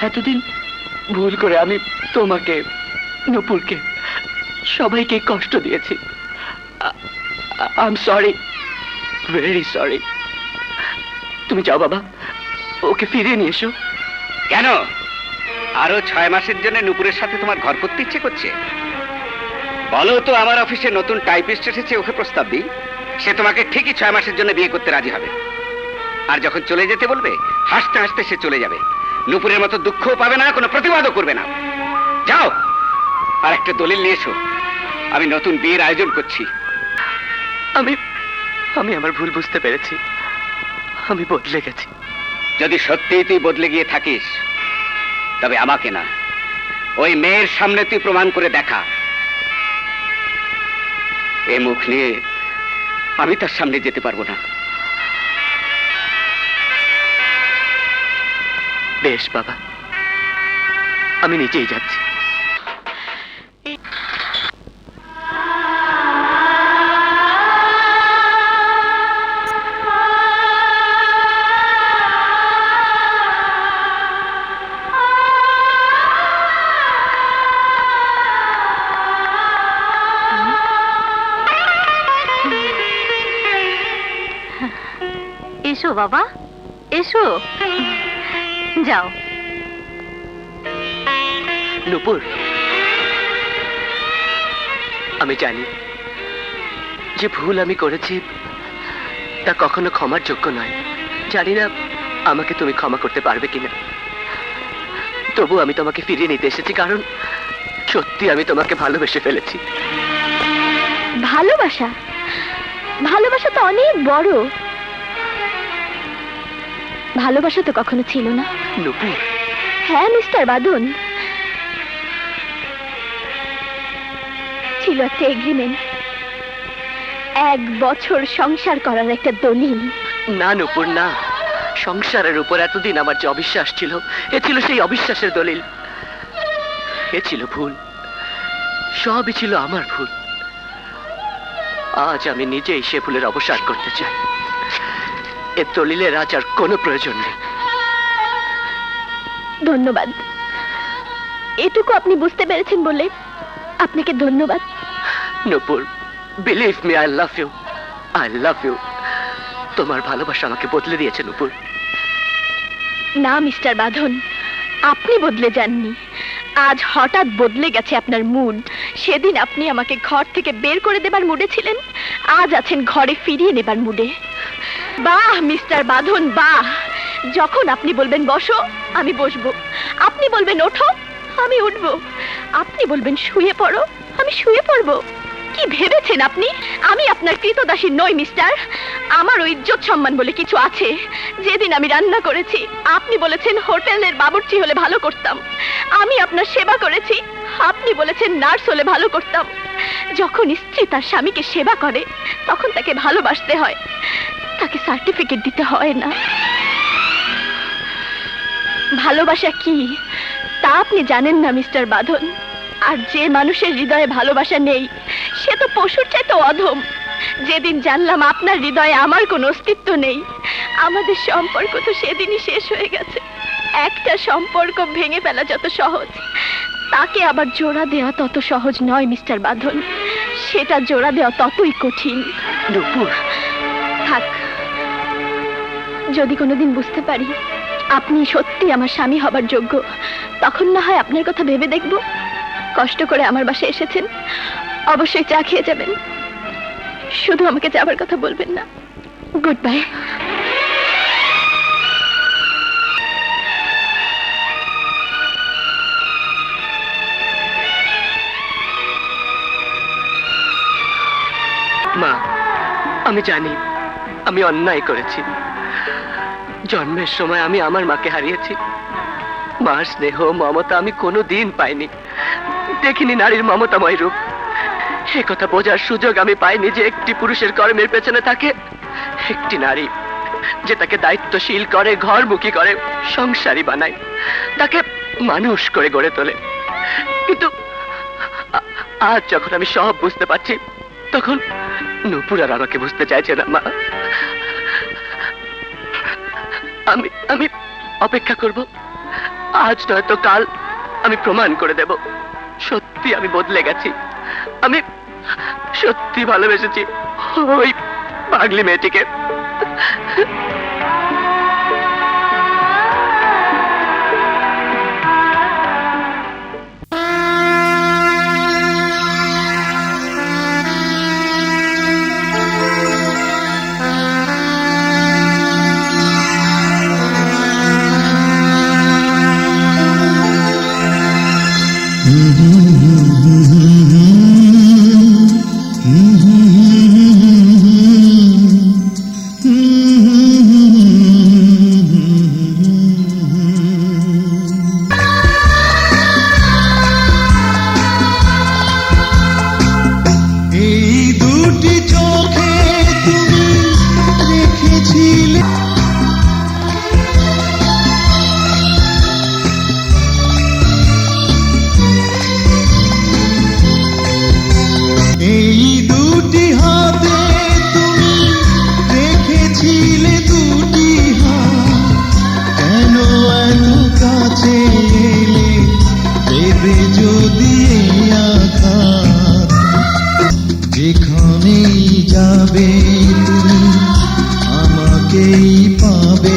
এতদিন ভুল করে আমি তোমাকে, নূপুরকে, সবাইকে কষ্ট দিয়েছি। I am sorry, very sorry. তুমি যাও বাবা, ওকে ফিরিয়ে নিয়ে এসো। কেন আরো 6 মাসের জন্য নূপুরের সাথে তোমার ঘর করতে ইচ্ছে করছে? বলো তো, আমার অফিসে নতুন টাইপিস্ট এসেছে, ওকে প্রস্তাব দিই। সে তোমাকে ঠিকই 6 মাসের জন্য বিয়ে করতে রাজি হবে। আর যখন চলে যেতে বলবে, হাসতে হাসতে সে চলে যাবে। নূপুরের মতো দুঃখও পাবে না, কোনো প্রতিবাদও করবে না। যাও, আর একটা দলিল নিয়ে এসো, আমি নতুন বিয়ের আয়োজন করছি। আমি আমার ভুল বুঝতে পেরেছি, আমি বদলে গেছি। যদি সত্যিই তুই বদলে গিয়ে থাকিস, তবে আমাকে না, ওই মেয়ের সামনে তুই প্রমাণ করে দেখা। এ মুখ নিয়ে আমি তার সামনে যেতে পারবো না। বেশ বাবা, আমি নিজেই যাচ্ছি। বাবা, এসো। যাও। নূপুর, আমি জানি যে ভুল আমি করেছি তা কখনো ক্ষমার যোগ্য নয়। জানি না আমাকে তুমি ক্ষমা করতে পারবে কিনা, তবু আমি তোমাকে ফিরিয়ে নিতে এসেছি, কারণ সত্যি আমি তোমাকে ভালোবেসে ফেলেছি। ভালোবাসা? ভালোবাসা তো অনেক বড়। ভালোবাসা তো কখনো ছিল না। নূপুর, হ্যাঁ মিস্টার বাঁধন, ছিল একটা এগ্রিমেন্ট, 1 বছর সংসার করার একটা দলিল। না নূপুর না, সংসারের উপর এতদিন আমার যে অবিশ্বাস ছিল, এ ছিল সেই অবিশ্বাসের দলিল। এ ছিল ভুল, সবই ছিল আমার ভুল। আজ আমি নিজেই সে ভুলের অবসান করতে চাই। এ দলিলের আজ আর কোনো প্রয়োজন নেই। ধন্যবাদ, এটুকু আপনি বুঝতে পেরেছেন বলে আপনাকে ধন্যবাদ। Nupur, believe me, I love you, I love you. তোমার ভালোবাসা আমাকে বদলে দিয়েছে নূপুর। না মিস্টার বাঁধন, আপনি বদলে যাননি। আজ হঠাৎ বদলে গেছে আপনার মুড। সেদিন আপনি আমাকে ঘর থেকে বের করে দেবার মুডে ছিলেন, আজ আছেন ঘরে ফিরিয়ে নেবার মুডে। বাহ মিস্টার বাঁধন, বাহ। যখন আপনি বলবেন বসো, আমি বসবো। আপনি বলবেন ওঠো, আমি উঠবো। আপনি বলবেন শুয়ে পড়ো, আমি শুয়ে পড়বো। কি ভেবেছেন আপনি আমি আপনার কৃতদাসী নই মিস্টার? আমারও ইজ্জত সম্মান বলে কিছু আছে। যেদিন আমি রান্না করেছি, আপনি বলেছেন হোটেলের বাবুর্চি হলে ভালো করতাম। আমি আপনার সেবা করেছি, আপনি বলেছেন নার্স হলে ভালো করতাম। যখন স্ত্রী তার স্বামীকে সেবা করে, তখন তাকে ভালোবাসতে হয়, তাকে সার্টিফিকেট দিতে হয় না। ভালোবাসা কি তা আপনি জানেন না মিস্টার বাঁধন। আর যে মানুষের হৃদয়ে ভালোবাসা নেই, সে তো পশুর চাইতে অধম। যেদিন জানলাম আপনার হৃদয়ে আমার কোনো অস্তিত্ব নেই, আমাদের সম্পর্ক তো সেদিনই শেষ হয়ে গেছে। একটা সম্পর্ক ভেঙে ফেলা যত সহজ, তাকে আবার জোড়া দেওয়া তত সহজ নয় মিস্টার বাঁধন। সেটা জোড়া দেওয়া ততই কঠিন। নূপুর, থাক, যদি কোনোদিন বুঝতে পারি আপনি সত্যি আমার স্বামী হবার যোগ্য, তখন না হয় আপনার কথা ভেবে দেখব। কষ্ট করে আমার বাসায় এসেছেন, অবশ্যই চা খেয়ে যাবেন। শুধু আমাকে যাবার কথা বলবেন না। Good bye. মা, আমি জানি আমি অন্যায় করেছি। জন্মের সময় আমি আমার মাকে হারিয়েছি। মার স্নেহ মমতা আমি কোনোদিন পাইনি, দেখিনি নারীর মমতাময় রূপ। সে কথা বোঝার সুযোগ আমি পাইনি যে একটি পুরুষের কর্মের পেছনে থাকে একটি নারী, যে তাকে দায়িত্বশীল করে, ঘরমুখী করে, সংসারী বানায়, তাকে মানুষ করে গড়ে তোলে। কিন্তু আজ যখন আমি সব বুঝতে পারছি, তখন নূপুর আর আমাকে বুঝতে চাইছে না। মা, আমি অপেক্ষা করব। আজ নয়তো কাল আমি প্রমাণ করে দেব সত্যি আমি বদলে গেছি। আমি সত্যি ভালোবেসেছি ওই পাগলি মেয়েটিকে। যেখানেই যাবে তুমি আমাকে আমাকেই পাবে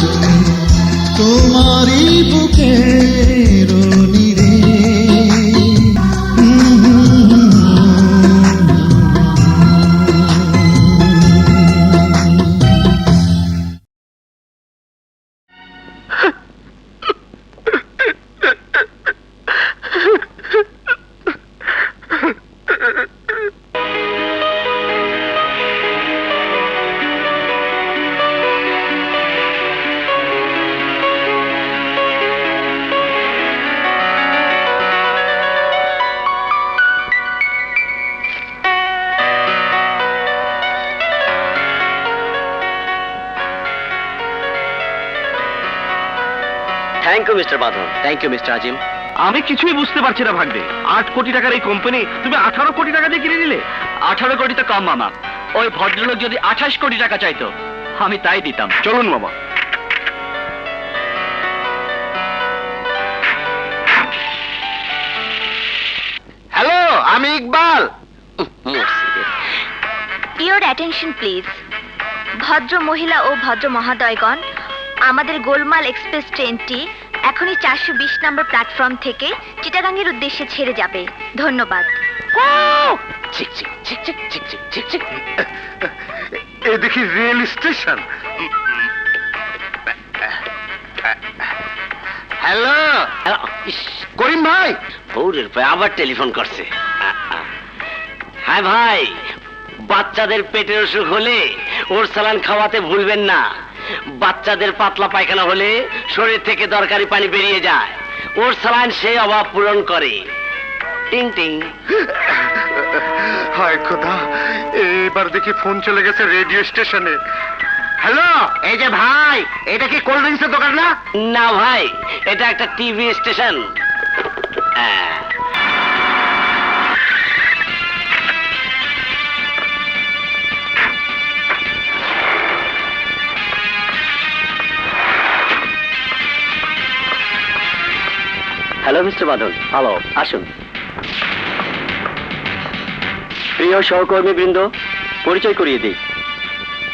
তুমি তোমারই বুকের নিরে। থ্যাংক ইউ মিস্টার বাঁধন। থ্যাংক ইউ মিস্টার আজিম। আমি কিছুই বুঝতে পারছি না ভাগ্নে, 8 কোটি টাকার এই কোম্পানি তুমি 18 কোটি টাকা দিয়ে কিনে নিলে। 18 কোটি তো কম মামা, ওই ভদ্রলোক যদি 28 কোটি টাকা চাইতো আমি তাই দিতাম। চলুন মামা। হ্যালো, আমি ইকবাল। Your attention please. ভদ্র মহিলা ও ভদ্র মহোদয়গণ, আমাদের গোলমাল এক্সপ্রেস ট্রেনটি এখনই 420 নম্বর প্ল্যাটফর্ম থেকে চিটাগাংয়ের উদ্দেশ্যে ছেড়ে যাবে। ধন্যবাদ। চিক চিক চিক চিক চিক চিক চিক চিক। এ দেখি রেল স্টেশন। হ্যালো করিম ভাই। বউরের ভাই আবার টেলিফোন করছে। হ্যাঁ ভাই, বাচ্চাদের পেটের অসুখ হলে ওর সালান খাওয়াতে ভুলবেন না। বাচ্চাদের পাতলা পায়খানা হলে শরীর থেকে দরকারি পানি বেরিয়ে যায়, ওর সালান সেই অভাব পূরণ করে। টিং টিং। হায় খোদা, এবার দেখি ফোন চলে গেছে রেডিও স্টেশনে। হ্যালো, এই যে ভাই, এটা কি কোল্ড ড্রিঙ্কসের দোকান না? না ভাই, এটা একটা টিভি স্টেশন। হ্যালো মিস্টার বাঁধন। হ্যালো, আসুন। প্রিয় সহকর্মী বৃন্দ, পরিচয় করিয়ে দিই,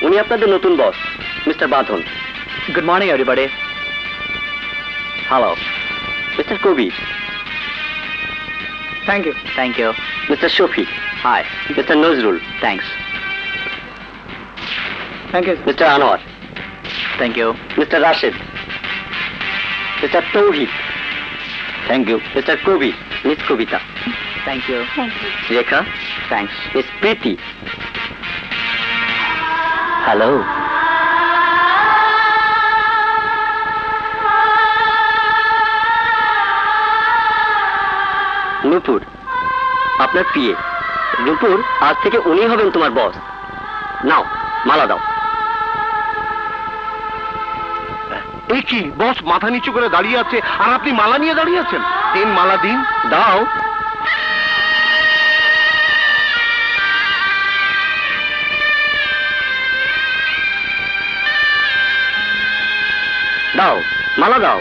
উনি আপনাদের নতুন boss mister Badhan. Good morning everybody. Hello mister Kabir. Thank you. Thank you. Mister Shafi. Hi. Mister Nazrul. Thanks. Thank you. Mister Anwar. Thank you. Mister Rashed. Mister Tauhid. Thank you. Mister Kabir. Miss Kabita. Thank you. Rekha. Thanks. Miss Preeti. Hello. Nupur, আপনার PA. নূপুর, আজ থেকে উনি হবেন তোমার বস। নাও, মালা দাও। এ কি বস, মাথা নিচু করে দাঁড়িয়ে আছে আর আপনি মালা নিয়ে দাঁড়িয়ে আছেন? দিন মালা দিন। দাও। দাও, মালা দাও।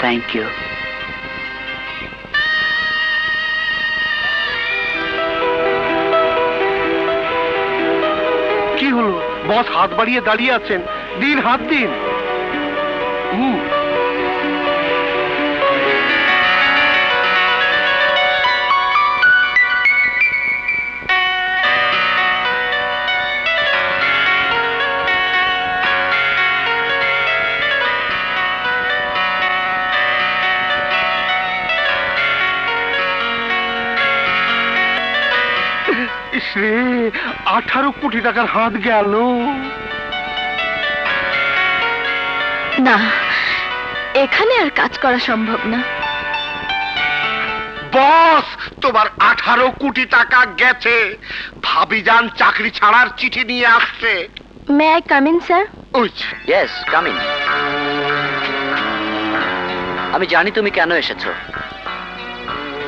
Thank you. কি হলো, বস হাত বাড়িয়ে দাঁড়িয়ে আছেন? দিন, হাত দিন। ইসরে, 18 কোটি টাকার হাত গেল। না, এখানে আর কাজ করা সম্ভব না। বস, তোমার 18 কোটি টাকা গেছে। ভাবিজান চাকরি ছাড়ার চিঠি নিয়ে আসছে। May I come in sir? Yes, coming. আমি জানি তুমি কেন এসেছো।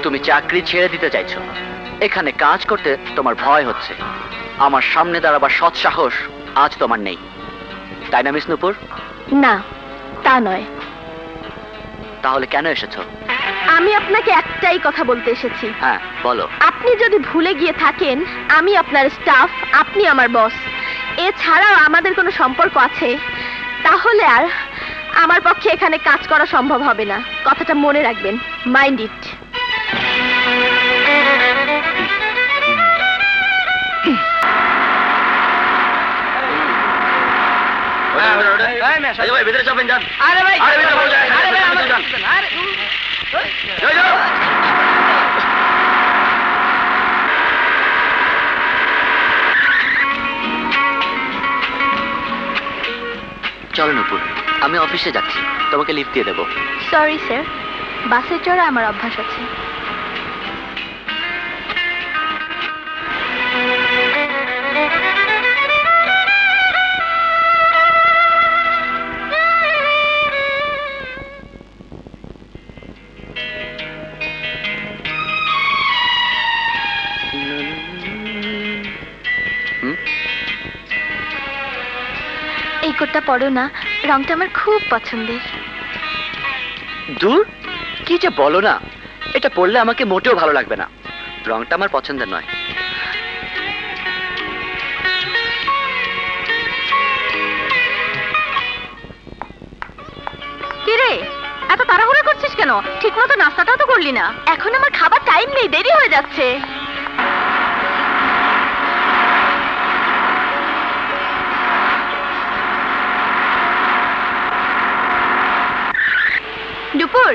তুমি চাকরি ছেড়ে দিতে চাইছো। এখানে কাজ করতে তোমার ভয় হচ্ছে। আমার সামনে দাঁড়াবার সৎ সাহস আজ তোমার নেই, তাই না মিস নূপুর? না, তা নয়। তাহলে কেন এসেছো? আমি আপনাকে একটাই কথা বলতে এসেছি। হ্যাঁ বলো। আপনি যদি ভুলে গিয়ে থাকেন আমি আপনার স্টাফ, আপনি আমার বস, এছাড়াও আমাদের কোনো সম্পর্ক আছে, তাহলে আর আমার পক্ষে এখানে কাজ করা সম্ভব হবে না। কথাটা মনে রাখবেন, মাইন্ড ইট। ভিতরে যাবেন, যান। আরে ভাই, আরে ভাই, আরে ভাই, ভিতরে যান। আরে যাও, যাও। চলো নূপুর, আমি অফিসে যাচ্ছি, তোমাকে লিফট দিয়ে দেবো। সরি স্যার, বাসে চড়া আমার অভ্যাস আছে। এই কোটটা পরো না, রংটা আমার খুব পছন্দের। দূর, কি যে বলো না, এটা পরলে আমাকে মোটেও ভালো লাগবে না, রংটা আমার পছন্দের নয়। কিরে, এত তাড়াহুড়ো করছিস কেন? ঠিক মতো নাস্তাটাও তো করলি না। এখন আমার খাবার টাইম নেই, দেরি হয়ে যাচ্ছে। দুপুর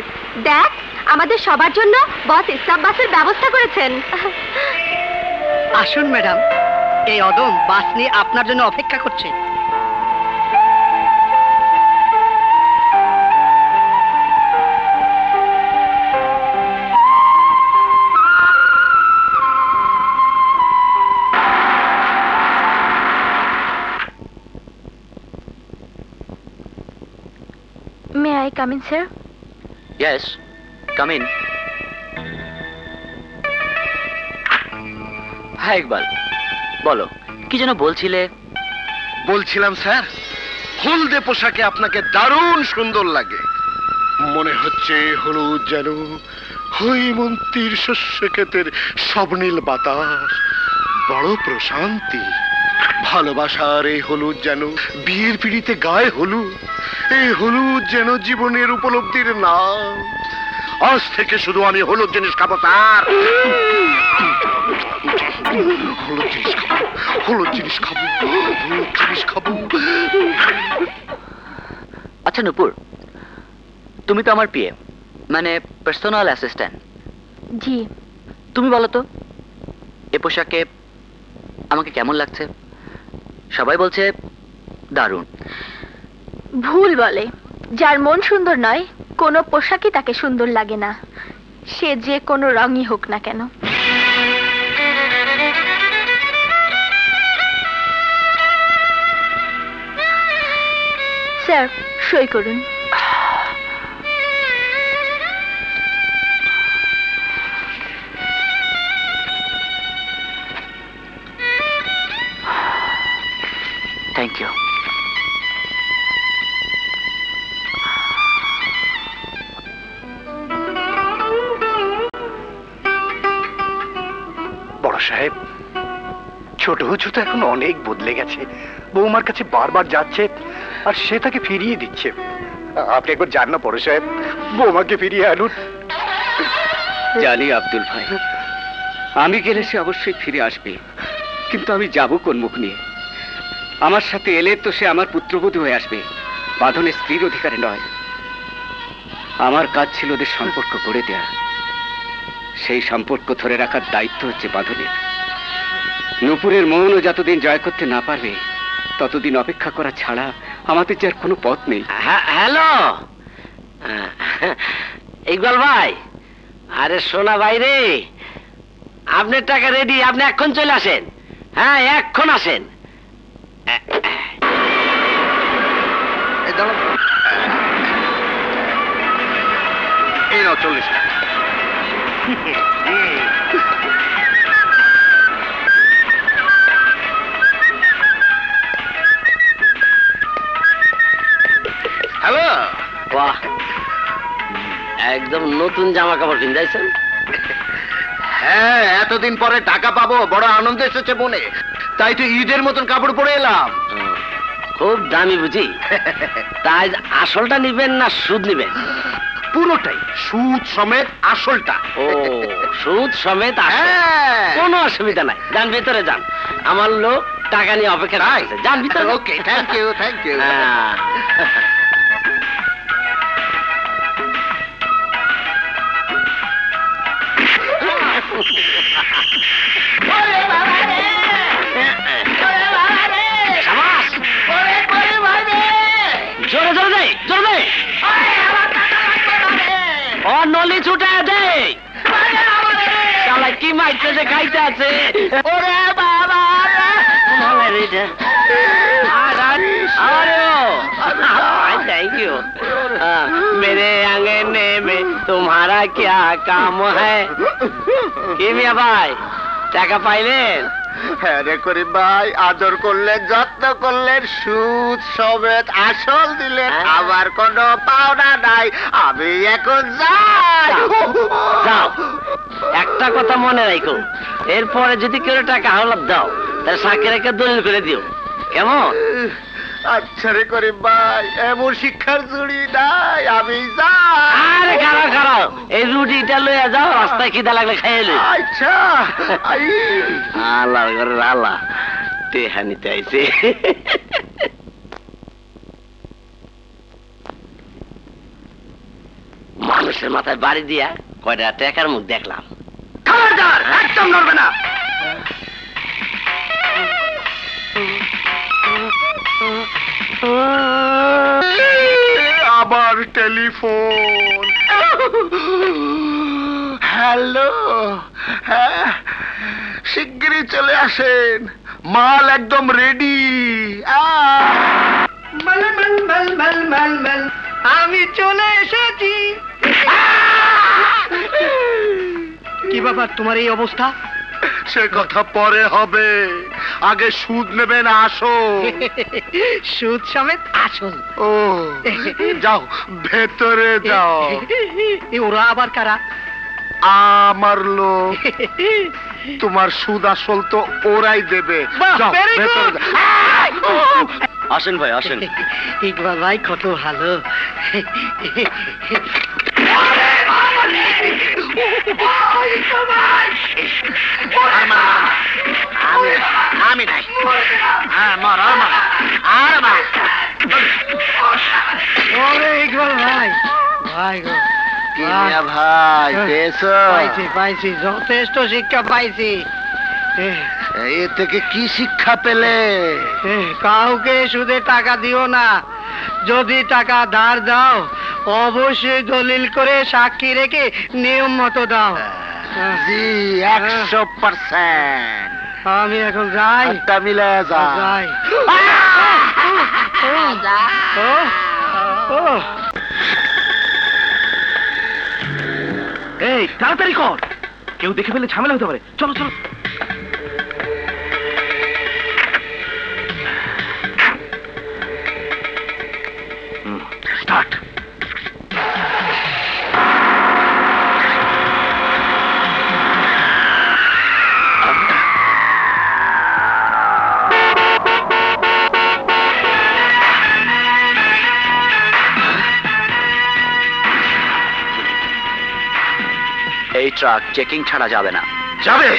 দেখ, আমাদের সবার জন্য বস স্টাফ বাসের ব্যবস্থা করেছেন। আসুন ম্যাডাম, এই অদম বাস নিয়ে আপনার জন্য অপেক্ষা করছে। May I come in sir? Yes, come in. হ্যাঁ ইকবাল, বলো, কি যেন বলছিলে? বলছিলাম স্যার, হলদে পোশাকে আপনাকে দারুণ সুন্দর লাগে। মনে হচ্ছে হলুদ যেন হৈমন্তীর শস্য ক্ষেতের স্বপ্নীল বাতাস, বড় প্রশান্তি। ভালোবাসার এই হলুদ যেন বিয়ের পিড়িতে গায়ে হলুদ, এই হলুদ যেন জীবনের উপলব্ধির নাম। আজ থেকে শুধু আমি হলুদ জিনিস খাবো স্যার। হলুদ জিনিস খাবো, হলুদ জিনিস খাবো, হলুদ জিনিস খাবো। আচ্ছা নূপুর, তুমি তো আমার পিএ, মানে পার্সোনাল অ্যাসিস্ট্যান্ট। জি। তুমি বলো তো, এ পোশাকে আমাকে কেমন লাগছে? সবাই বলছে দারুণ। ভুল বলে, যার মন সুন্দর নয় কোনো পোশাকই তাকে সুন্দর লাগে না, সে যে কোনো রঙই হোক না কেন। স্যার, সই করুন। Thank you. বড় সাহেব, ছোট হুজু তো এখন অনেক বদলে গেছে। বৌমার কাছে বারবার যাচ্ছে আর সে তাকে ফিরিয়ে দিচ্ছে। আপনি একবার যান না বড় সাহেব, বৌমাকে ফিরিয়ে আনুন। জানি আব্দুল ভাই, আমি গেলে সে অবশ্যই ফিরে আসবে, কিন্তু আমি যাব কোন মুখ নিয়ে? আমার সাথে এলে তো সে আমার পুত্রবধূ হয়ে আসবে, বাঁধনের স্ত্রীর অধিকারে নয়। আমার কাজ ছিল ওদের সম্পর্ক গড়ে দেয়া, সেই সম্পর্ক ধরে রাখার দায়িত্ব হচ্ছে বাঁধনের। নূপুরের মনও যতদিন জয় করতে না পারবে ততদিন অপেক্ষা করা ছাড়া আমাদের যে আর কোনো পথ নেই। হ্যালো ইকবাল ভাই, আরে সোনা ভাই রে, আপনার টাকা রেডি, আপনি এখন চলে আসেন। হ্যাঁ, এখন আসেন। এই নাও 40 টাকা। হ্যালো, বাহ, একদম নতুন জামা কাপড় কিনতেছেন? হ্যাঁ, এতদিন পরে টাকা পাবো, বড় আনন্দ এসেছে মনে, তাই তো ঈদের মতন কাপড় পরে এলাম। খুব দামি বুঝি। তাই আসলটা নিবেন না সুদ নিবেন? পুরোটাই, সুদ সমেত আসলটা। ও, সুদ সমেত আসল। হ্যাঁ। কোনো অসুবিধা নাই, যান ভিতরে যান, আমার লোক টাকা নিয়ে অপেক্ষা করছে। যান ভিতরে। ওকে, থ্যাংক ইউ, থ্যাংক ইউ। জোরে জোরে দে, জোরে দে। ও নলি ছুটে দে। শালা কি মাইতেছে, খাইতে আছে। ওরে বাবা थैंक यू। मेरे अंगने में तुम्हारा क्या काम है? কি মিয়া ভাই, টাকা পাইলেন? হ্যাঁ রে করিম ভাই, আদর করলেন, যত্ন করলেন, সুদ সমেত আসল দিলেন, আমার কোনো পাওনা নাই, আমি এখন যাই। যাও, একটা কথা মনে রাখো, এরপরে যদি কেউ টাকা হাওলাত দাও তাহলে সাক্ষী রেখে দলিল করে দিও, কেমন? আচ্ছা রে করিম ভাই, এমন শিক্ষার জুড়ি নাই, আমি যাই। আরে খারাপ খারাপ, এই রুটিটা লইয়া যাও, রাস্তায় খিদা লাগলে খাইয়ে লই। আচ্ছা। আল্লাহর ঘরের আল্লাহ টেহা নিতে আইছে। মানুষের মাথায় বাড়ি দিয়া কয়টা টাকার মুখ দেখলাম। খবরদার, একদম নড়বে না। আবার টেলিফোন। হ্যালো, হ্যাঁ, শিগগিরই চলে আসেন, মাল একদম রেডি। আমি চলে এসেছি। কি ব্যাপার তোমার এই অবস্থা? সে কথা পরে হবে, আগে সুদ নেবেন আসল। সুদ সমেত আসল? ও, যাও ভেতরে যাও। ওরা আবার কারা? আমার লোক, তোমার সুদ আসল তো ওরাই দেবে। যাও, ভেতরে যাও। আসেন ভাই, আসেন। ইকবাল ভাই কত ভালো। আমি নাই, ইকবাল ভাই, ভাই গো ভাই, পেয়েছো? পাইছি পাইছি, যথেষ্ট শিক্ষা পাইছি। এ থেকে কি শিক্ষা পেলে? কাউকে সুদে টাকা দিও না, যদি টাকা ধার দাও অবশ্যই দলিল করে সাক্ষী রেখে নিয়ম মতো দাও। জি, 100%। আমি এখন যাই। মিলে যাই। এই তাড়াতাড়ি কর, কেউ দেখে ফেলে ঝামেলা হতে পারে। চলো চলো। স্টার্ট। এই ট্রাক চেকিং ছাড়া যাবে না। যাবে।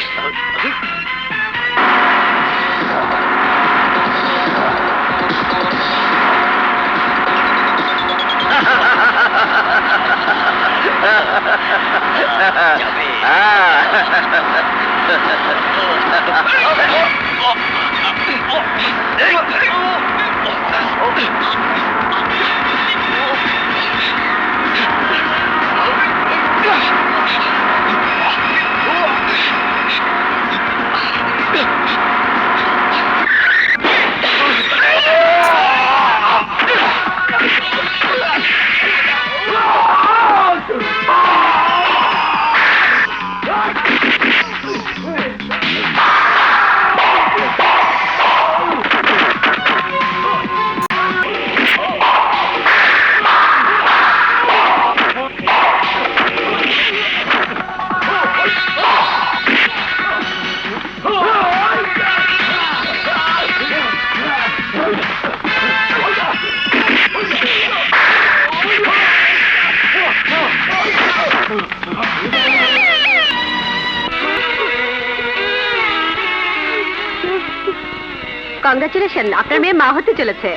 কংগ্রাচুলেশন, আপনার মেয়ে মা হতে চলেছে।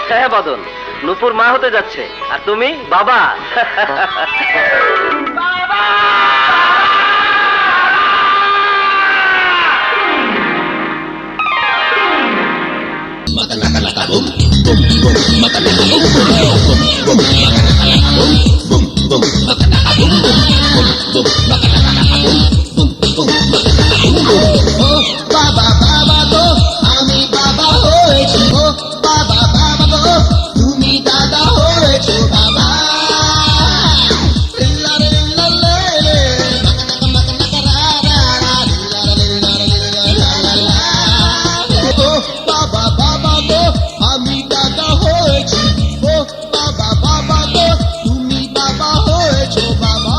হ্যাঁ বাদন, নূপুর মা হতে যাচ্ছে আর তুমি বাবা। বাবা বাবা গো আমি বাবা হয়েছি গো, বাবা বাবা গো তুমি দাদা হয়েছো বাবা। বাবা বাবা গো আমি দাদা হয়েছি গো, বাবা বাবা গো তুমি বাবা হয়েছো বাবা।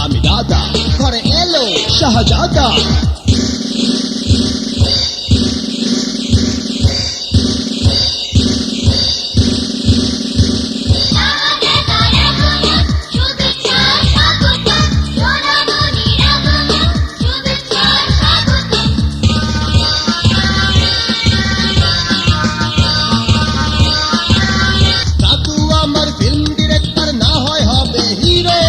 আমি দাদা ঘরে এলো শাহজাদা। দাদু আমার ফিল্ম ডিরেক্টর না হয় হবে হিরো।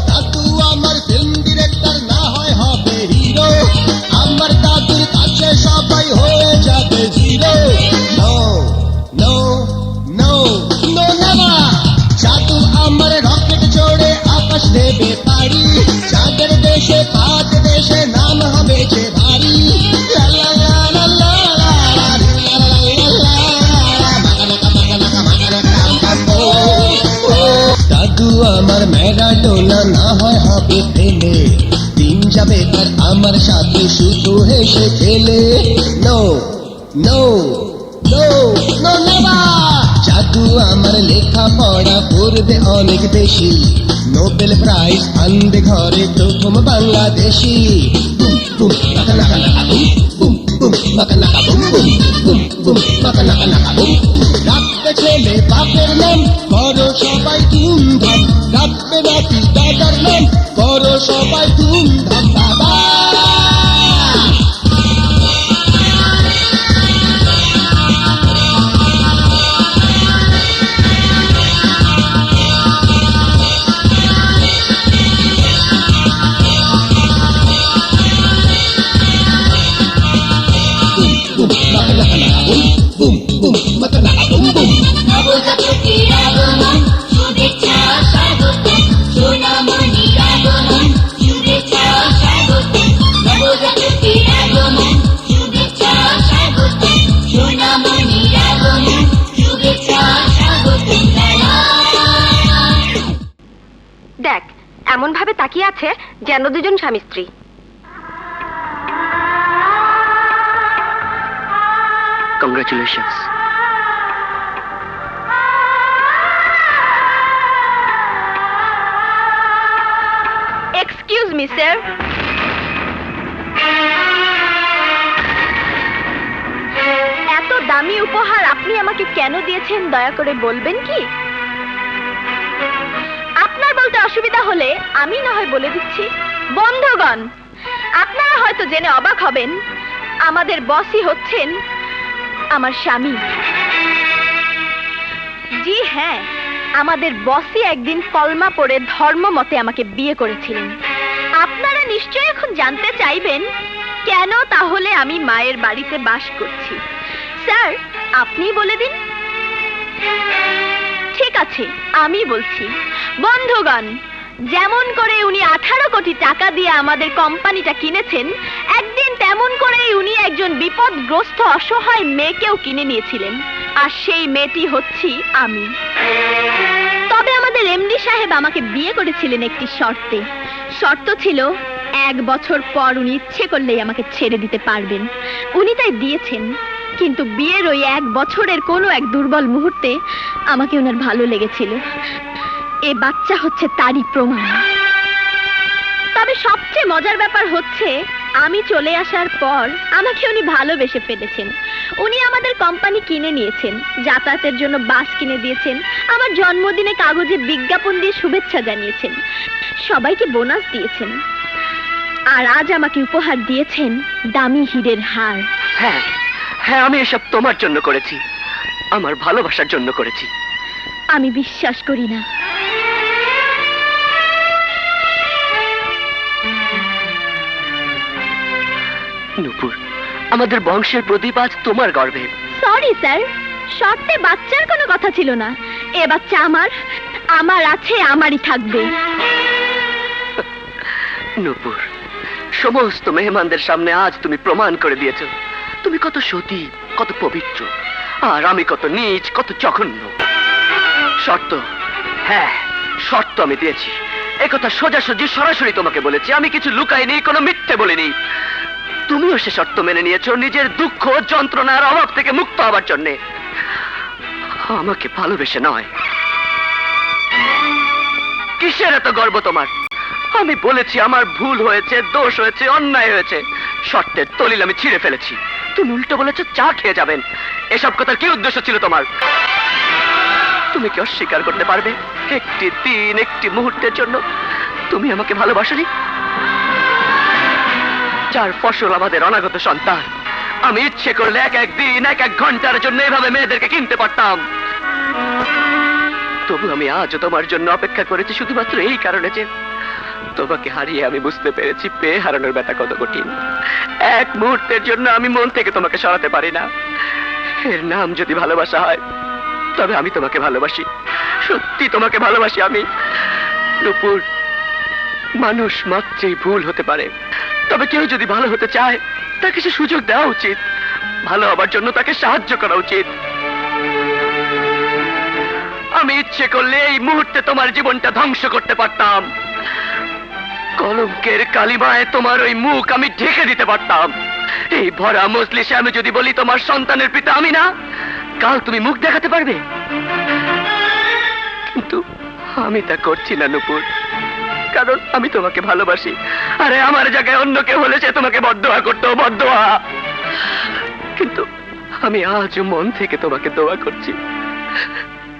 দাদু আমার ফিল্ম ডিরেক্টর না হয় হবে হিরো, আমার দাদুর কাছে সবাই হয়ে যাবে zero. No no no no never, জাদু আমার রকেট জোড়ে আকাশ দেবে পারি, চাঁদের দেশে পাঁচ দেশে নাম হবে যে ভারী। লা লা লা লা লা লা লা লা লা লা লা। দাদু আমার ম্যারাডোনা না হয় হবে ফেলে, দিন যাবে তার আমার সাথে শুধু হেসে খেলে। No no no no never, জাদু আমার লেখা পড়া পড়বে অনেক বেশি, নোবেল প্রাইজ আনবে ঘরে প্রথম বাংলাদেশি। বুম বুম নাকা নাকা নাকা বুম বুম বুম নাকা নাকা বুম বুম বুম বুম নাকা নাকা নাকা বুম। রাখবে ছেলে বাপের নাম করো সবাই ধুমধাম, রাখবে নাতি দাদার নাম করো সবাই ধুমধাম বাবা। বুম নাকা নাকা নাকা বুম বুম বুম নাকা নাকা বুম বুম। দেখ, এমন ভাবে তাকিয়ে আছে যেন দুজন স্বামী স্ত্রী। কংগ্রাচুলেশনস। এক্সকিউজ মি স্যার, এত দামি উপহার আপনি আমাকে কেন দিয়েছেন দয়া করে বলবেন কি? আপনার বলতে অসুবিধা হলে আমি না হয় বলে দিচ্ছি। বন্ধুগণ, আপনারা হয়তো জেনে অবাক হবেন, আমাদের বসই হচ্ছেন আমার স্বামী। জি হ্যাঁ, আমাদের বসই একদিন কলমা পড়ে ধর্ম মতে আমাকে বিয়ে করেছিলেন। আপনারা নিশ্চয়ই এখন জানতে চাইবেন কেন তাহলে আমি মায়ের বাড়িতে বাস করছি। স্যার, আপনি বলে দিন। ঠিক আছে, আমি বলছি। বন্ধুগণ, যেমন করে উনি 18 কোটি টাকা দিয়ে আমাদের কোম্পানিটা কিনেছেন, একদিন তেমন করেই উনি একজন বিপদগ্রস্ত অসহায় মেয়েকেও কিনে নিয়েছিলেন, আর সেই মেয়েটি হচ্ছি আমি। তবে আমাদের এমডি সাহেব আমাকে বিয়ে করেছিলেন একটি শর্তে। শর্ত ছিল 1 বছর পর উনি ইচ্ছে করলেই আমাকে ছেড়ে দিতে পারবেন। উনি তাই দিয়েছেন, কিন্তু বিয়ের ওই 1 বছরের কোনো এক দুর্বল মুহূর্তে আমাকে ওনার ভালো লেগেছিল। এ বাচ্চা হচ্ছে তারই প্রমাণ। তবে সবচেয়ে মজার ব্যাপার হচ্ছে, আমি চলে আসার পর আমাকে উনি ভালোবেসে ফেলেছেন। উনি আমাদের কোম্পানি কিনে নিয়েছেন, যাতায়াতের জন্য বাস কিনে দিয়েছেন, আমার জন্মদিনে কাগজে বিজ্ঞাপন দিয়ে শুভেচ্ছা জানিয়েছেন, সবাইকে বোনাস দিয়েছেন, আর আজ আমাকে উপহার দিয়েছেন দামি হীরের হার। হ্যাঁ হ্যাঁ, আমি এসব তোমার জন্য করেছি, আমার ভালোবাসার জন্য করেছি। আমি বিশ্বাস করি না। নূপুর, আমাদের বংশের প্রদীপ আজ তোমার গর্ভে। সরি স্যার, শর্তে বাচ্চার কোনো কথা ছিল না। এ বাচ্চা আমার, আমার আছে, আমারই থাকবে। নূপুর, সমস্ত মেহমানদের সামনে আজ তুমি প্রমাণ করে দিয়েছো তুমি কত সতী, কত পবিত্র, আর আমি কত নীচ, কত জঘন্য। শর্ত, হ্যাঁ শর্ত আমি দিয়েছি, একথা সোজাসুজি সরাসরি তোমাকে বলেছি, আমি কিছু লুকাইনি, কোনো মিথ্যে বলিনি। তুমিও সে শর্ত মেনে নিয়েছো নিজের দুঃখ, যন্ত্রণার অভাব থেকে মুক্ত হবার জন্যে, আমাকে ভালোবেসে নয়। কিসের এত গর্ব তোমার? আমি বলেছি আমার ভুল হয়েছে, দোষ হয়েছে, অন্যায় হয়েছে, শর্তের দলিল আমি ছিঁড়ে ফেলেছি। তুমি উল্টো বলেছো চা খেয়ে যাবেন। এসব কথার কি উদ্দেশ্য ছিল তোমার? তুমি কি অস্বীকার করতে পারবে একটি দিন, একটি মুহূর্তের জন্য তুমি আমাকে ভালোবাসোনি? যার ফসল আমাদের অনাগত সন্তান, আমি ইচ্ছে করলে এক এক দিন, এক এক ঘন্টার জন্য এভাবে মেয়েদেরকে কিনতে পারতাম। তবু আমি আজও তোমার জন্য অপেক্ষা করেছি শুধুমাত্র এই কারণে যে তোমাকে হারিয়ে আমি বুঝতে পেরেছি পেয়ে হারানোর ব্যথা কত কঠিন। এক মুহূর্তের জন্য আমি মন থেকে তোমাকে সরাতে পারি না। এর নাম যদি ভালোবাসা হয়, তবে আমি তোমাকে ভালোবাসি, সত্যি তোমাকে ভালোবাসি আমি। নূপুর, মানুষ মাত্রই ভুল হতে পারে, তবে কেউ যদি ভালো হতে চায় তাকে সে সুযোগ দেওয়া উচিত, ভালো হবার জন্য তাকে সাহায্য করা উচিত। আমি ইচ্ছে করলে এই মুহূর্তে তোমার জীবনটা ধ্বংস করতে পারতাম, কলঙ্কের কালিমায় তোমার ওই মুখ আমি ঢেকে দিতে পারতাম। এই ভরা মজলিসে আমি যদি বলি তোমার সন্তানের পিতা আমি না, কাল তুমি মুখ দেখাতে পারবে? কিন্তু আমি তা করছি না নূপুর, কারণ আমি তোমাকে ভালোবাসি। আরে আমার জায়গায় অন্য কেউ হলে সে তোমাকে বদদোয়া করতো, বদদোয়া। কিন্তু আমি আজও মন থেকে তোমাকে দোয়া করছি,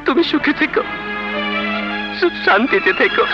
তুমি সুখে থেকো, শান্তিতে থেকো।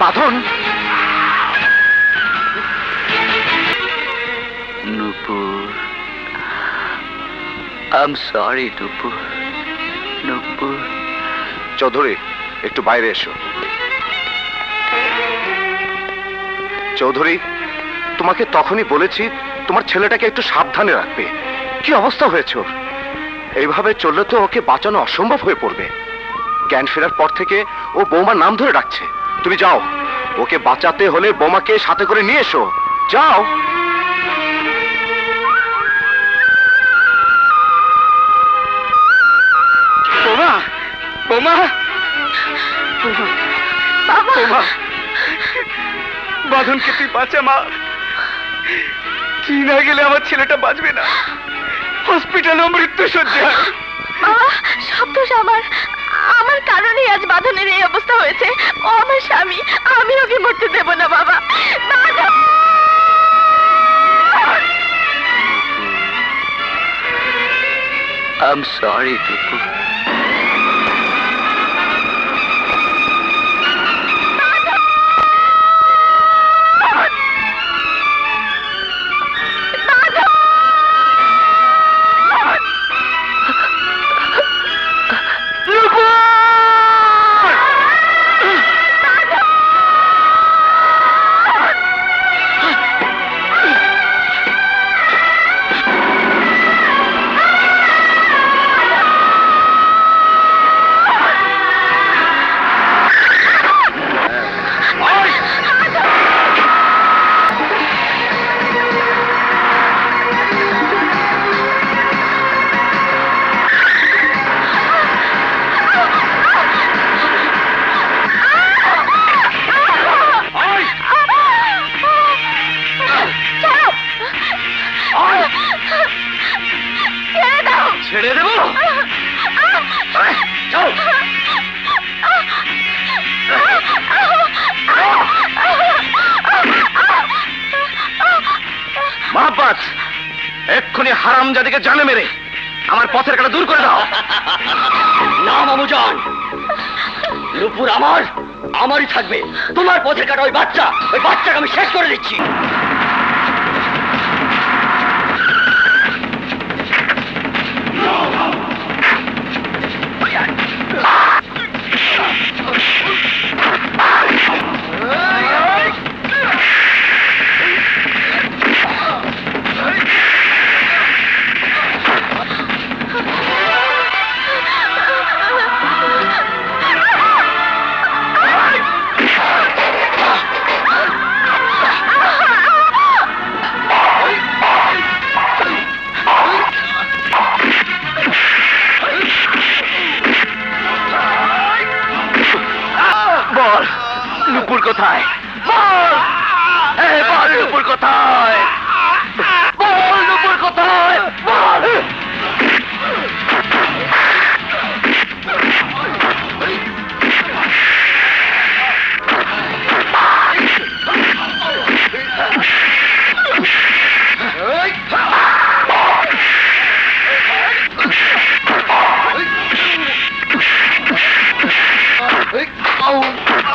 বাঁধন, নূপুর, আই এম সরি নূপুর, নূপুর। চৌধুরী, একটু বাইরে এসো। চৌধুরী, তোমাকে তখনই বলেছি তোমার ছেলেটাকে একটু সাবধানে রাখবে। কি অবস্থা হয়েছে ওর? এইভাবে চললে তো ওকে বাঁচানো অসম্ভব হয়ে পড়বে। জ্ঞান ফেরার পর থেকে ও বৌমার নাম ধরে ডাকছে। তুমি যাও, ওকে বাঁচাতে হলে বোমাকে সাথে করে নিয়ে এসো, যাও। বোমা, বোমা, বোমা, বাঁধনকে তুই বাঁচা মা। তুই না গেলে আমার ছেলেটা বাঁচবে না, হসপিটালে মৃত্যু সজ্জায়। সব দোষ আমার, আমার কারণেই আজ বাঁধনের এই অবস্থা হয়েছে। ও আমার স্বামী, আমি ওকে মরতে দেব না বাবা। আই এম সরি নূপুর। নূপুর! এক্ষুনি হারামজাদিকে জানে মেরে আমার পথের কাটা দূর করে দাও। না মামুজান, নুপুর আমারই থাকবে। তোমার পথের কাটা ওই বাচ্চাকে আমি শেষ করে দিচ্ছি। বল নুপুর কোথায়? বল বল নুপুর কোথায়? বল নুপুর কোথায়? বল। Oh!